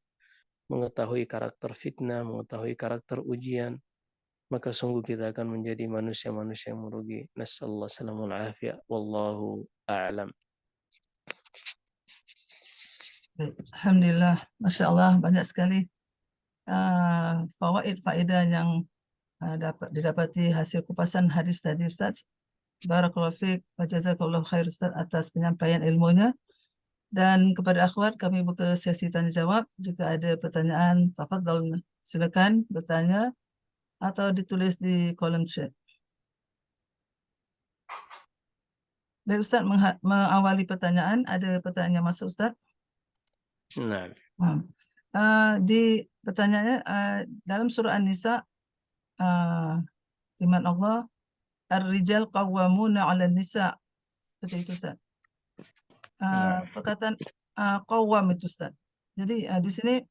mengetahui karakter fitnah, mengetahui karakter ujian, maka sungguh kita akan menjadi manusia-manusia yang merugi. Nasallahu salamul afiyah. Wallahu a'lam. Alhamdulillah, Masya Allah, banyak sekali fawaid, faedah yang dapat didapati hasil kupasan hadis tadi, Ustaz. Barakallahu fiik wa jazakallahu khair Ustaz atas penyampaian ilmunya. Dan kepada akhwat kami buka sesi tanya jawab. Jika ada pertanyaan, tafadhal silakan bertanya atau ditulis di kolom chat. Baik Ustaz, mengawali pertanyaan, ada pertanyaan yang masuk Ustaz? Nah, di pertanyaannya dalam surah An-Nisa, firman Allah, Ar-rijal qawwamuna 'alan nisa. Seperti itu Ustaz. Perkataan qawwam itu Ustaz. Jadi di sini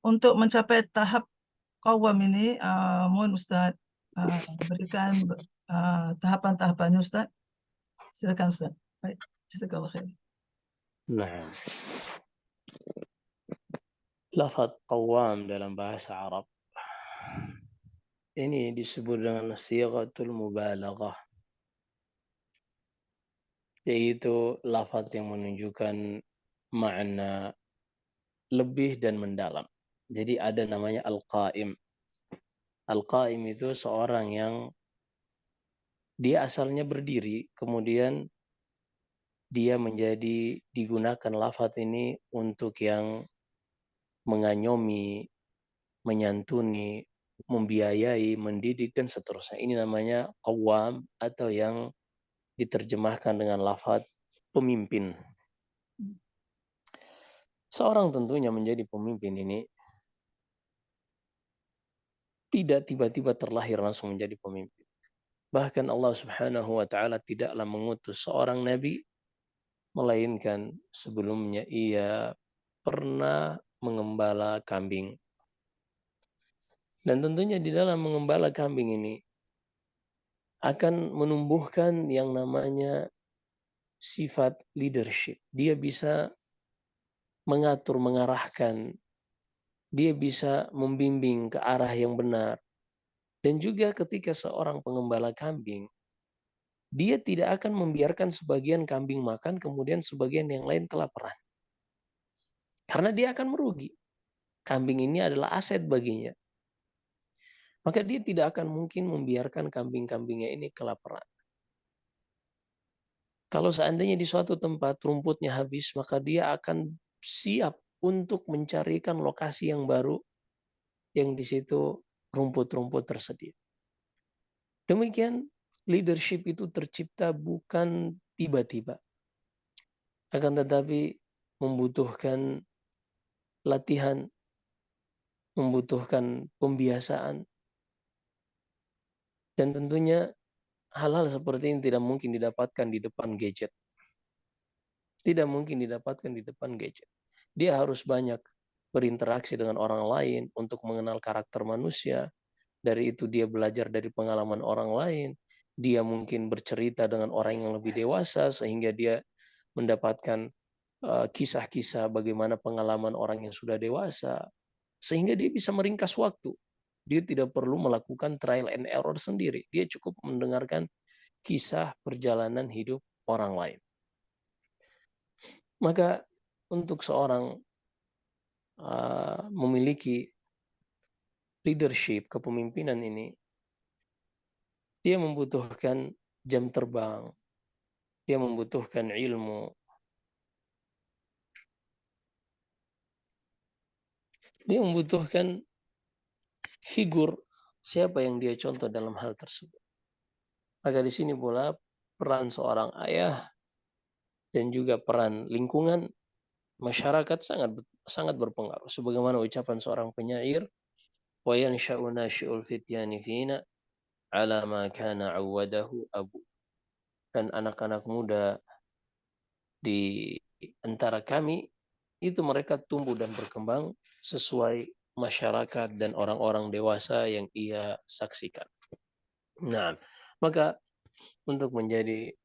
untuk mencapai tahap qawwam ini, mohon Ustaz berikan tahapan-tahapannya Ustaz. Silakan Ustaz. Baik, jazakallahu khair. nah, lafaz qawwam dalam bahasa Arab ini disebut dengan sighatul mubalaghah, yaitu lafaz yang menunjukkan makna lebih dan mendalam. Jadi ada namanya al-qaim. Al-qaim itu seorang yang dia asalnya berdiri, kemudian dia menjadi digunakan lafaz ini untuk yang mengayomi, menyantuni, membiayai, mendidik dan seterusnya. Ini namanya qawwam atau yang diterjemahkan dengan lafaz pemimpin. Seorang tentunya menjadi pemimpin ini tidak tiba-tiba terlahir langsung menjadi pemimpin. Bahkan Allah Subhanahu wa taala tidaklah mengutus seorang nabi melainkan sebelumnya ia pernah mengembala kambing. Dan tentunya di dalam mengembala kambing ini akan menumbuhkan yang namanya sifat leadership. Dia bisa mengatur, mengarahkan, dia bisa membimbing ke arah yang benar. Dan juga ketika seorang pengembala kambing, dia tidak akan membiarkan sebagian kambing makan, kemudian sebagian yang lain kelaparan. Karena dia akan merugi. Kambing ini adalah aset baginya. Maka dia tidak akan mungkin membiarkan kambing-kambingnya ini kelaparan. Kalau seandainya di suatu tempat rumputnya habis, maka dia akan siap untuk mencarikan lokasi yang baru yang di situ rumput-rumput tersedia. Demikian leadership itu tercipta bukan tiba-tiba. Akan tetapi membutuhkan latihan, membutuhkan pembiasaan, dan tentunya hal-hal seperti ini tidak mungkin didapatkan di depan gadget. Tidak mungkin didapatkan di depan gadget. Dia harus banyak berinteraksi dengan orang lain untuk mengenal karakter manusia. Dari itu dia belajar dari pengalaman orang lain. Dia mungkin bercerita dengan orang yang lebih dewasa sehingga dia mendapatkan kisah-kisah bagaimana pengalaman orang yang sudah dewasa. Sehingga dia bisa meringkas waktu. Dia tidak perlu melakukan trial and error sendiri. Dia cukup mendengarkan kisah perjalanan hidup orang lain. Maka untuk seorang memiliki leadership, kepemimpinan ini, dia membutuhkan jam terbang, dia membutuhkan ilmu, dia membutuhkan figur siapa yang dia contoh dalam hal tersebut. Maka di sini pula peran seorang ayah dan juga peran lingkungan masyarakat sangat berpengaruh. Sebagaimana ucapan seorang penyair, wa yansha'u nashi'ul fityani fina ala ma kana 'awwadahu abu. Dan anak-anak muda di antara kami itu mereka tumbuh dan berkembang sesuai masyarakat dan orang-orang dewasa yang ia saksikan. Nah, maka untuk menjadi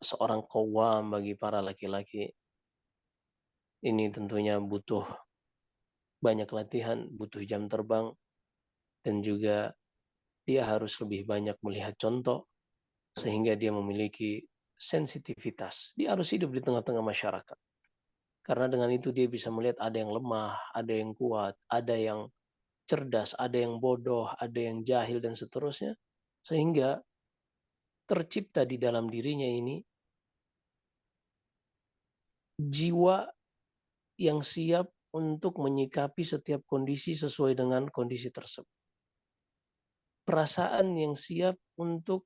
seorang qawwam bagi para laki-laki ini tentunya butuh banyak latihan, butuh jam terbang, dan juga dia harus lebih banyak melihat contoh sehingga dia memiliki sensitivitas. Dia harus hidup di tengah-tengah masyarakat. Karena dengan itu dia bisa melihat ada yang lemah, ada yang kuat, ada yang cerdas, ada yang bodoh, ada yang jahil dan seterusnya. Sehingga tercipta di dalam dirinya ini jiwa yang siap untuk menyikapi setiap kondisi sesuai dengan kondisi tersebut. Perasaan yang siap untuk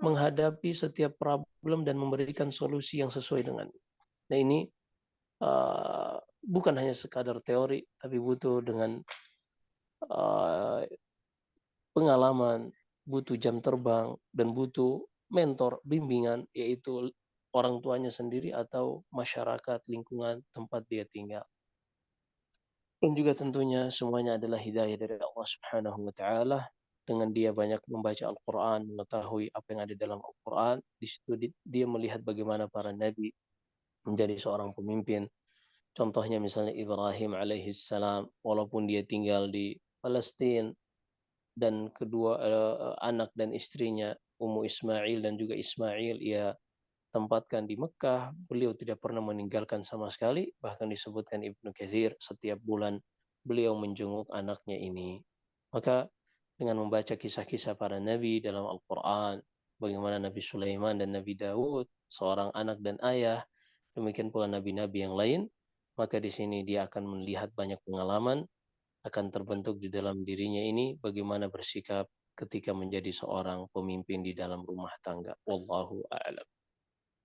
menghadapi setiap problem dan memberikan solusi yang sesuai dengan. Nah ini bukan hanya sekadar teori, tapi butuh dengan uh, pengalaman, butuh jam terbang, dan butuh mentor, bimbingan, yaitu orang tuanya sendiri atau masyarakat lingkungan tempat dia tinggal. Dan juga tentunya semuanya adalah hidayah dari Allah Subhanahu wa taala. Dengan dia banyak membaca Al-Qur'an, mengetahui apa yang ada dalam Al-Qur'an, di situ dia melihat bagaimana para nabi menjadi seorang pemimpin. Contohnya misalnya Ibrahim alaihissalam, walaupun dia tinggal di Palestina dan kedua anak dan istrinya Ummu Ismail dan juga Ismail ia tempatkan di Mekah, beliau tidak pernah meninggalkan sama sekali, bahkan disebutkan Ibnu Katsir setiap bulan beliau menjenguk anaknya ini. Maka dengan membaca kisah-kisah para nabi dalam Al-Quran, bagaimana Nabi Sulaiman dan Nabi Daud, seorang anak dan ayah, demikian pula nabi-nabi yang lain, maka di sini dia akan melihat banyak pengalaman, akan terbentuk di dalam dirinya ini bagaimana bersikap ketika menjadi seorang pemimpin di dalam rumah tangga. Wallahu a'lam.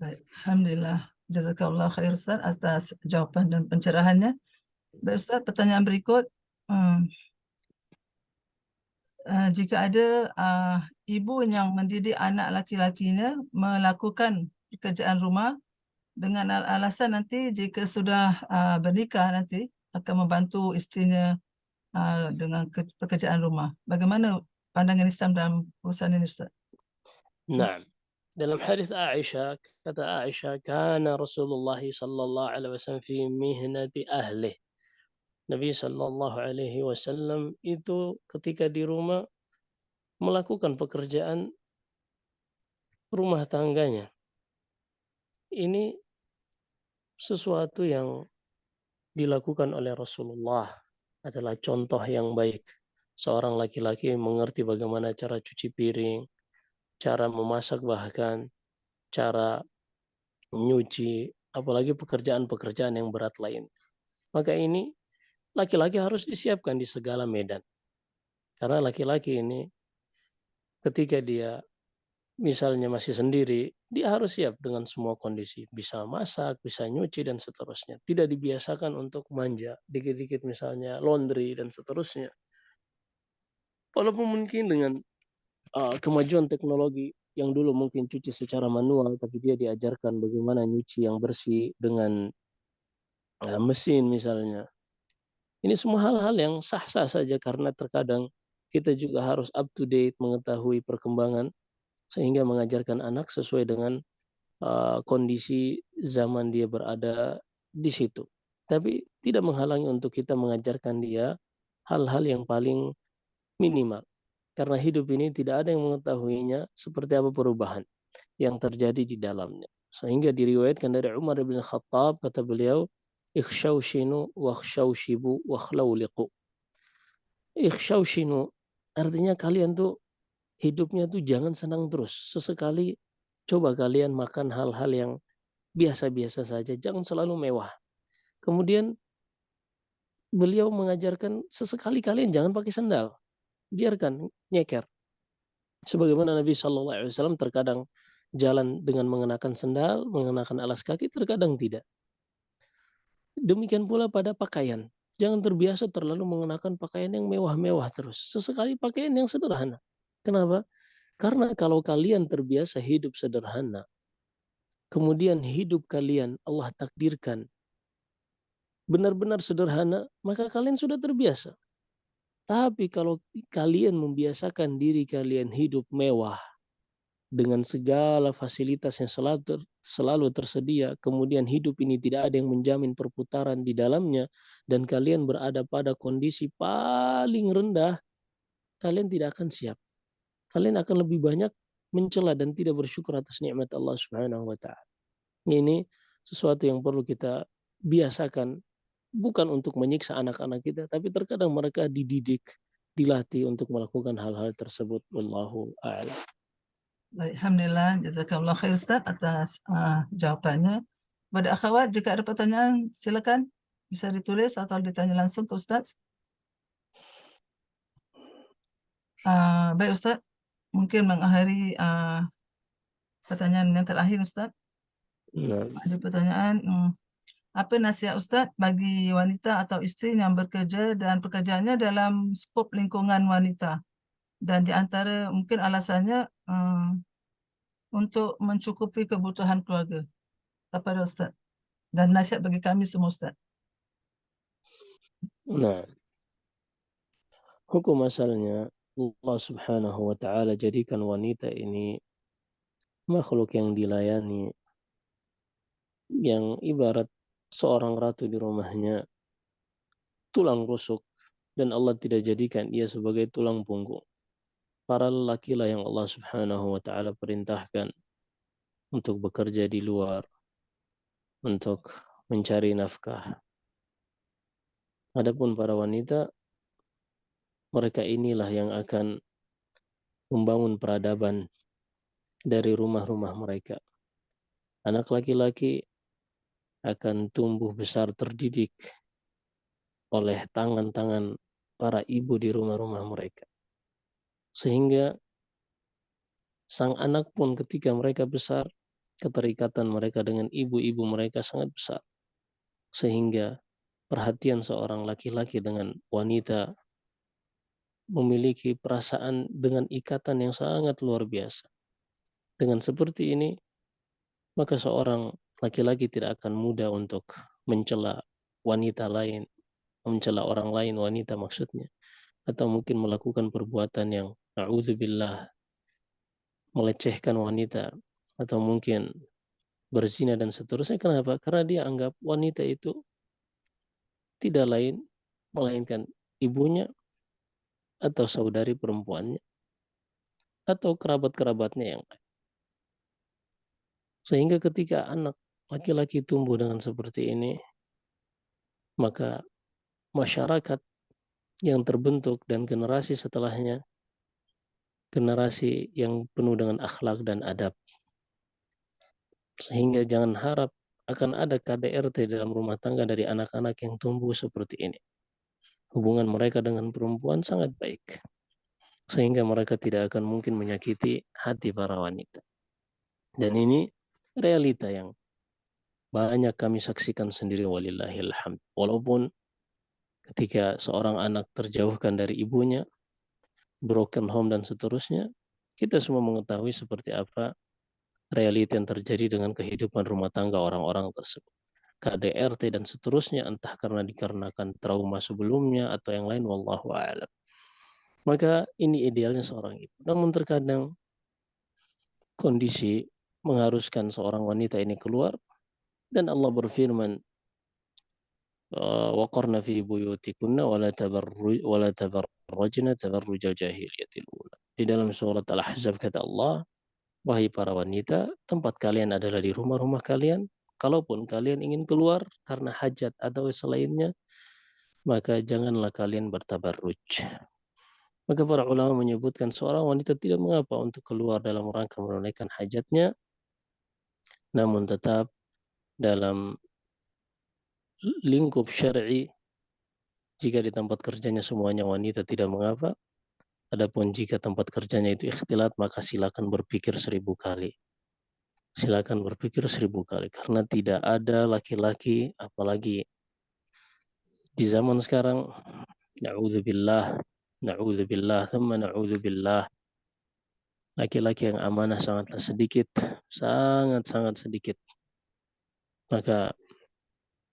Baik. Alhamdulillah. Jazakallah khair Ustaz atas jawaban dan pencerahannya. Baik Ustaz, pertanyaan berikut. Jika ada ibu yang mendidik anak laki-lakinya melakukan pekerjaan rumah dengan alasan nanti jika sudah bernikah nanti akan membantu istrinya dengan pekerjaan rumah. Bagaimana pandangan Islam dalam urusan ini Ustaz? Nah, dalam hadis Aisyah, kata Aisyah, kana Rasulullah sallallahu alaihi wasallam fi mihnati ahlih. Nabi sallallahu alaihi wasallam itu ketika di rumah melakukan pekerjaan rumah tangganya. Ini sesuatu yang dilakukan oleh Rasulullah, adalah contoh yang baik. Seorang laki-laki mengerti bagaimana cara cuci piring, cara memasak, bahkan cara nyuci, apalagi pekerjaan-pekerjaan yang berat lain. Maka ini laki-laki harus disiapkan di segala medan. Karena laki-laki ini ketika dia misalnya masih sendiri, dia harus siap dengan semua kondisi. Bisa masak, bisa nyuci, dan seterusnya. Tidak dibiasakan untuk manja. Dikit-dikit misalnya laundry, dan seterusnya. Walaupun mungkin dengan kemajuan teknologi yang dulu mungkin cuci secara manual, tapi dia diajarkan bagaimana nyuci yang bersih dengan mesin misalnya. Ini semua hal-hal yang sah-sah saja karena terkadang kita juga harus up to date mengetahui perkembangan sehingga mengajarkan anak sesuai dengan kondisi zaman dia berada di situ. Tapi tidak menghalangi untuk kita mengajarkan dia hal-hal yang paling minimal. Karena hidup ini tidak ada yang mengetahuinya seperti apa perubahan yang terjadi di dalamnya. Sehingga diriwayatkan dari Umar bin Khattab, kata beliau, ikhshawshinu wakhshawshibu wakhlawliqu. Ikhshawshinu artinya kalian tuh hidupnya tuh jangan senang terus. Sesekali coba kalian makan hal-hal yang biasa-biasa saja, jangan selalu mewah. Kemudian beliau mengajarkan sesekali kalian jangan pakai sandal, biarkan nyeker. Sebagaimana Nabi Shallallahu Alaihi Wasallam terkadang jalan dengan mengenakan sandal, mengenakan alas kaki, terkadang tidak. Demikian pula pada pakaian. Jangan terbiasa terlalu mengenakan pakaian yang mewah-mewah terus. Sesekali pakaian yang sederhana. Kenapa? Karena kalau kalian terbiasa hidup sederhana, kemudian hidup kalian Allah takdirkan benar-benar sederhana, maka kalian sudah terbiasa. Tapi kalau kalian membiasakan diri kalian hidup mewah, dengan segala fasilitas yang selalu tersedia, kemudian hidup ini tidak ada yang menjamin perputaran di dalamnya, dan kalian berada pada kondisi paling rendah, kalian tidak akan siap. Kalian akan lebih banyak mencela dan tidak bersyukur atas nikmat Allah Subhanahu wa taala. Ini sesuatu yang perlu kita biasakan, bukan untuk menyiksa anak-anak kita, tapi terkadang mereka dididik, dilatih untuk melakukan hal-hal tersebut. Wallahu a'lam. Baik, alhamdulillah, jazakallah khair Ustaz atas jawabannya. Pada akhwat, jika ada pertanyaan, silakan bisa ditulis atau ditanya langsung ke Ustaz. Baik Ustaz, mungkin mengakhiri pertanyaan yang terakhir Ustaz. Nah, Ada pertanyaan, apa nasihat Ustaz bagi wanita atau istri yang bekerja dan pekerjaannya dalam skop lingkungan wanita, dan di antara mungkin alasannya untuk mencukupi kebutuhan keluarga. Kepada Ustaz. Dan nasihat bagi kami semua Ustaz. nah, hukum asalnya Allah Subhanahu wa taala jadikan wanita ini makhluk yang dilayani, yang ibarat seorang ratu di rumahnya, tulang rusuk, dan Allah tidak jadikan ia sebagai tulang punggung. Para lelaki lah yang Allah Subhanahu wa taala perintahkan untuk bekerja di luar, untuk mencari nafkah. Adapun para wanita, mereka inilah yang akan membangun peradaban dari rumah-rumah mereka. Anak laki-laki akan tumbuh besar terdidik oleh tangan-tangan para ibu di rumah-rumah mereka. Sehingga sang anak pun ketika mereka besar, keterikatan mereka dengan ibu-ibu mereka sangat besar. Sehingga perhatian seorang laki-laki dengan wanita memiliki perasaan dengan ikatan yang sangat luar biasa. Dengan seperti ini, maka seorang laki-laki tidak akan mudah untuk mencela wanita lain, mencela orang lain, wanita maksudnya, atau mungkin melakukan perbuatan yang na'udzubillah, melecehkan wanita, atau mungkin berzina dan seterusnya. Kenapa? Karena dia anggap wanita itu tidak lain melainkan ibunya atau saudari perempuannya atau kerabat-kerabatnya yang lain. Sehingga ketika anak laki-laki tumbuh dengan seperti ini, maka masyarakat yang terbentuk dan generasi setelahnya, generasi yang penuh dengan akhlak dan adab. Sehingga jangan harap akan ada KDRT dalam rumah tangga dari anak-anak yang tumbuh seperti ini. Hubungan mereka dengan perempuan sangat baik. Sehingga mereka tidak akan mungkin menyakiti hati para wanita. Dan ini realita yang banyak kami saksikan sendiri, walillahilhamd. Walaupun ketika seorang anak terjauhkan dari ibunya, broken home dan seterusnya, kita semua mengetahui seperti apa realita yang terjadi dengan kehidupan rumah tangga orang-orang tersebut. KDRT dan seterusnya, entah karena dikarenakan trauma sebelumnya atau yang lain, wallahu a'lam. Maka ini idealnya seorang ibu. Namun terkadang kondisi mengharuskan seorang wanita ini keluar, dan Allah berfirman, waqarna fi buyutikunna wala tabarrajna tabarrujal jahiliyatil ula. Di dalam surat Al-Ahzab kata Allah, wahai para wanita, tempat kalian adalah di rumah-rumah kalian. Kalaupun kalian ingin keluar karena hajat atau selainnya, maka janganlah kalian bertabarruj. Maka para ulama menyebutkan seorang wanita tidak mengapa untuk keluar dalam rangka menunaikan hajatnya, namun tetap dalam lingkup syar'i. Jika di tempat kerjanya semuanya wanita, tidak mengapa. Adapun jika tempat kerjanya itu ikhtilat, maka silakan berpikir 1000 kali. Silakan berpikir 1000 kali. Karena tidak ada laki-laki, apalagi di zaman sekarang, na'udzubillah, na'udzubillah, thumma na'udzubillah, laki-laki yang amanah sangatlah sedikit, sangat-sangat sedikit. Maka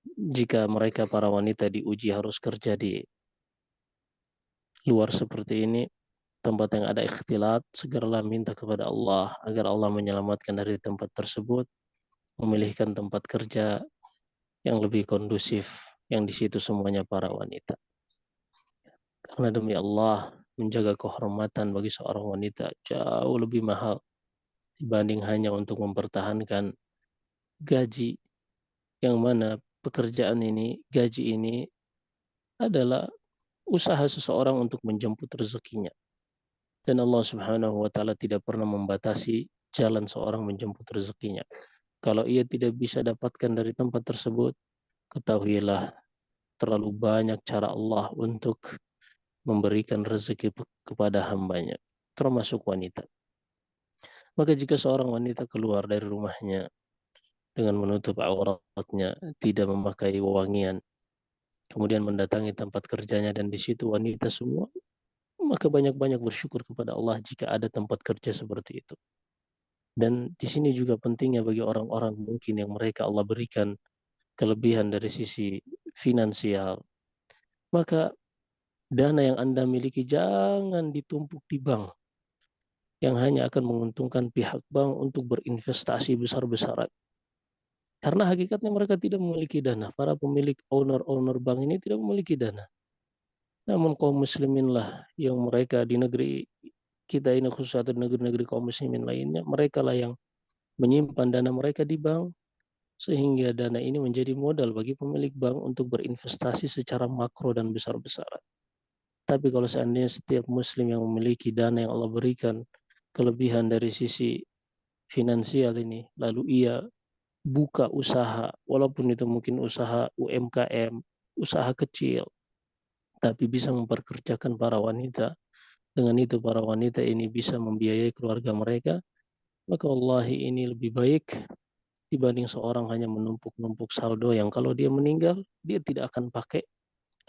jika mereka para wanita diuji harus kerja di luar seperti ini, tempat yang ada ikhtilat, segeralah minta kepada Allah agar Allah menyelamatkan dari tempat tersebut, memilihkan tempat kerja yang lebih kondusif, yang di situ semuanya para wanita. Karena demi Allah, menjaga kehormatan bagi seorang wanita jauh lebih mahal dibanding hanya untuk mempertahankan gaji, yang mana pekerjaan ini, gaji ini adalah usaha seseorang untuk menjemput rezekinya. Dan Allah Subhanahu wa taala tidak pernah membatasi jalan seorang menjemput rezekinya. Kalau ia tidak bisa dapatkan dari tempat tersebut, ketahuilah terlalu banyak cara Allah untuk memberikan rezeki kepada hambanya, termasuk wanita. Maka jika seorang wanita keluar dari rumahnya dengan menutup auratnya, tidak memakai wewangian, kemudian mendatangi tempat kerjanya dan di situ wanita semua, maka banyak-banyak bersyukur kepada Allah jika ada tempat kerja seperti itu. Dan di sini juga pentingnya bagi orang-orang mungkin yang mereka Allah berikan kelebihan dari sisi finansial, maka dana yang Anda miliki jangan ditumpuk di bank yang hanya akan menguntungkan pihak bank untuk berinvestasi besar-besaran. Karena hakikatnya mereka tidak memiliki dana. Para pemilik owner-owner bank ini tidak memiliki dana. Namun kaum muslimin lah yang mereka di negeri kita ini, khusus atau negeri-negeri kaum muslimin lainnya, mereka lah yang menyimpan dana mereka di bank, sehingga dana ini menjadi modal bagi pemilik bank untuk berinvestasi secara makro dan besar-besaran. Tapi kalau seandainya setiap muslim yang memiliki dana yang Allah berikan kelebihan dari sisi finansial ini, lalu ia buka usaha, walaupun itu mungkin usaha UMKM, usaha kecil, tapi bisa memperkerjakan para wanita. Dengan itu para wanita ini bisa membiayai keluarga mereka, maka wallahi ini lebih baik dibanding seorang hanya menumpuk-numpuk saldo yang kalau dia meninggal, dia tidak akan pakai,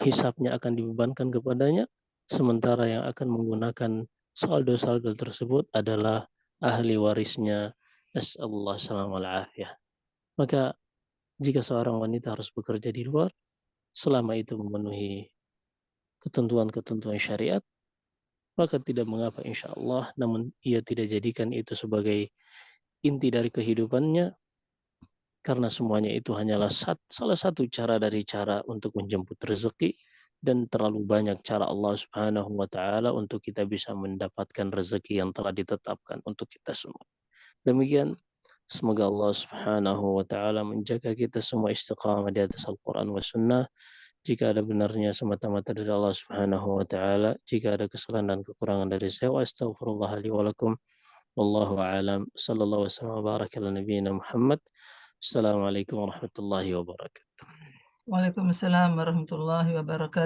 hisapnya akan dibebankan kepadanya, sementara yang akan menggunakan saldo-saldo tersebut adalah ahli warisnya. Nasallahu salamal afiyah. Maka jika seorang wanita harus bekerja di luar, selama itu memenuhi ketentuan-ketentuan syariat, maka tidak mengapa insya Allah, namun ia tidak jadikan itu sebagai inti dari kehidupannya, karena semuanya itu hanyalah salah satu cara dari cara untuk menjemput rezeki, dan terlalu banyak cara Allah Subhanahu wa taala untuk kita bisa mendapatkan rezeki yang telah ditetapkan untuk kita semua. Demikian, semoga Allah Subhanahu wa taala menjaga kita semua istiqamah di atas Al-Qur'an wa sunnah. Jika ada benarnya semata-mata dari Allah Subhanahu wa taala, jika ada kesalahan dan kekurangan dari saya, astaghfirullah li wa lakum. Wallahu a'lam. Sallallahu wasallam wa baraka ala nabiyyina Muhammad. Assalamualaikum warahmatullahi wabarakatuh. Waalaikumsalam warahmatullahi wabarakatuh.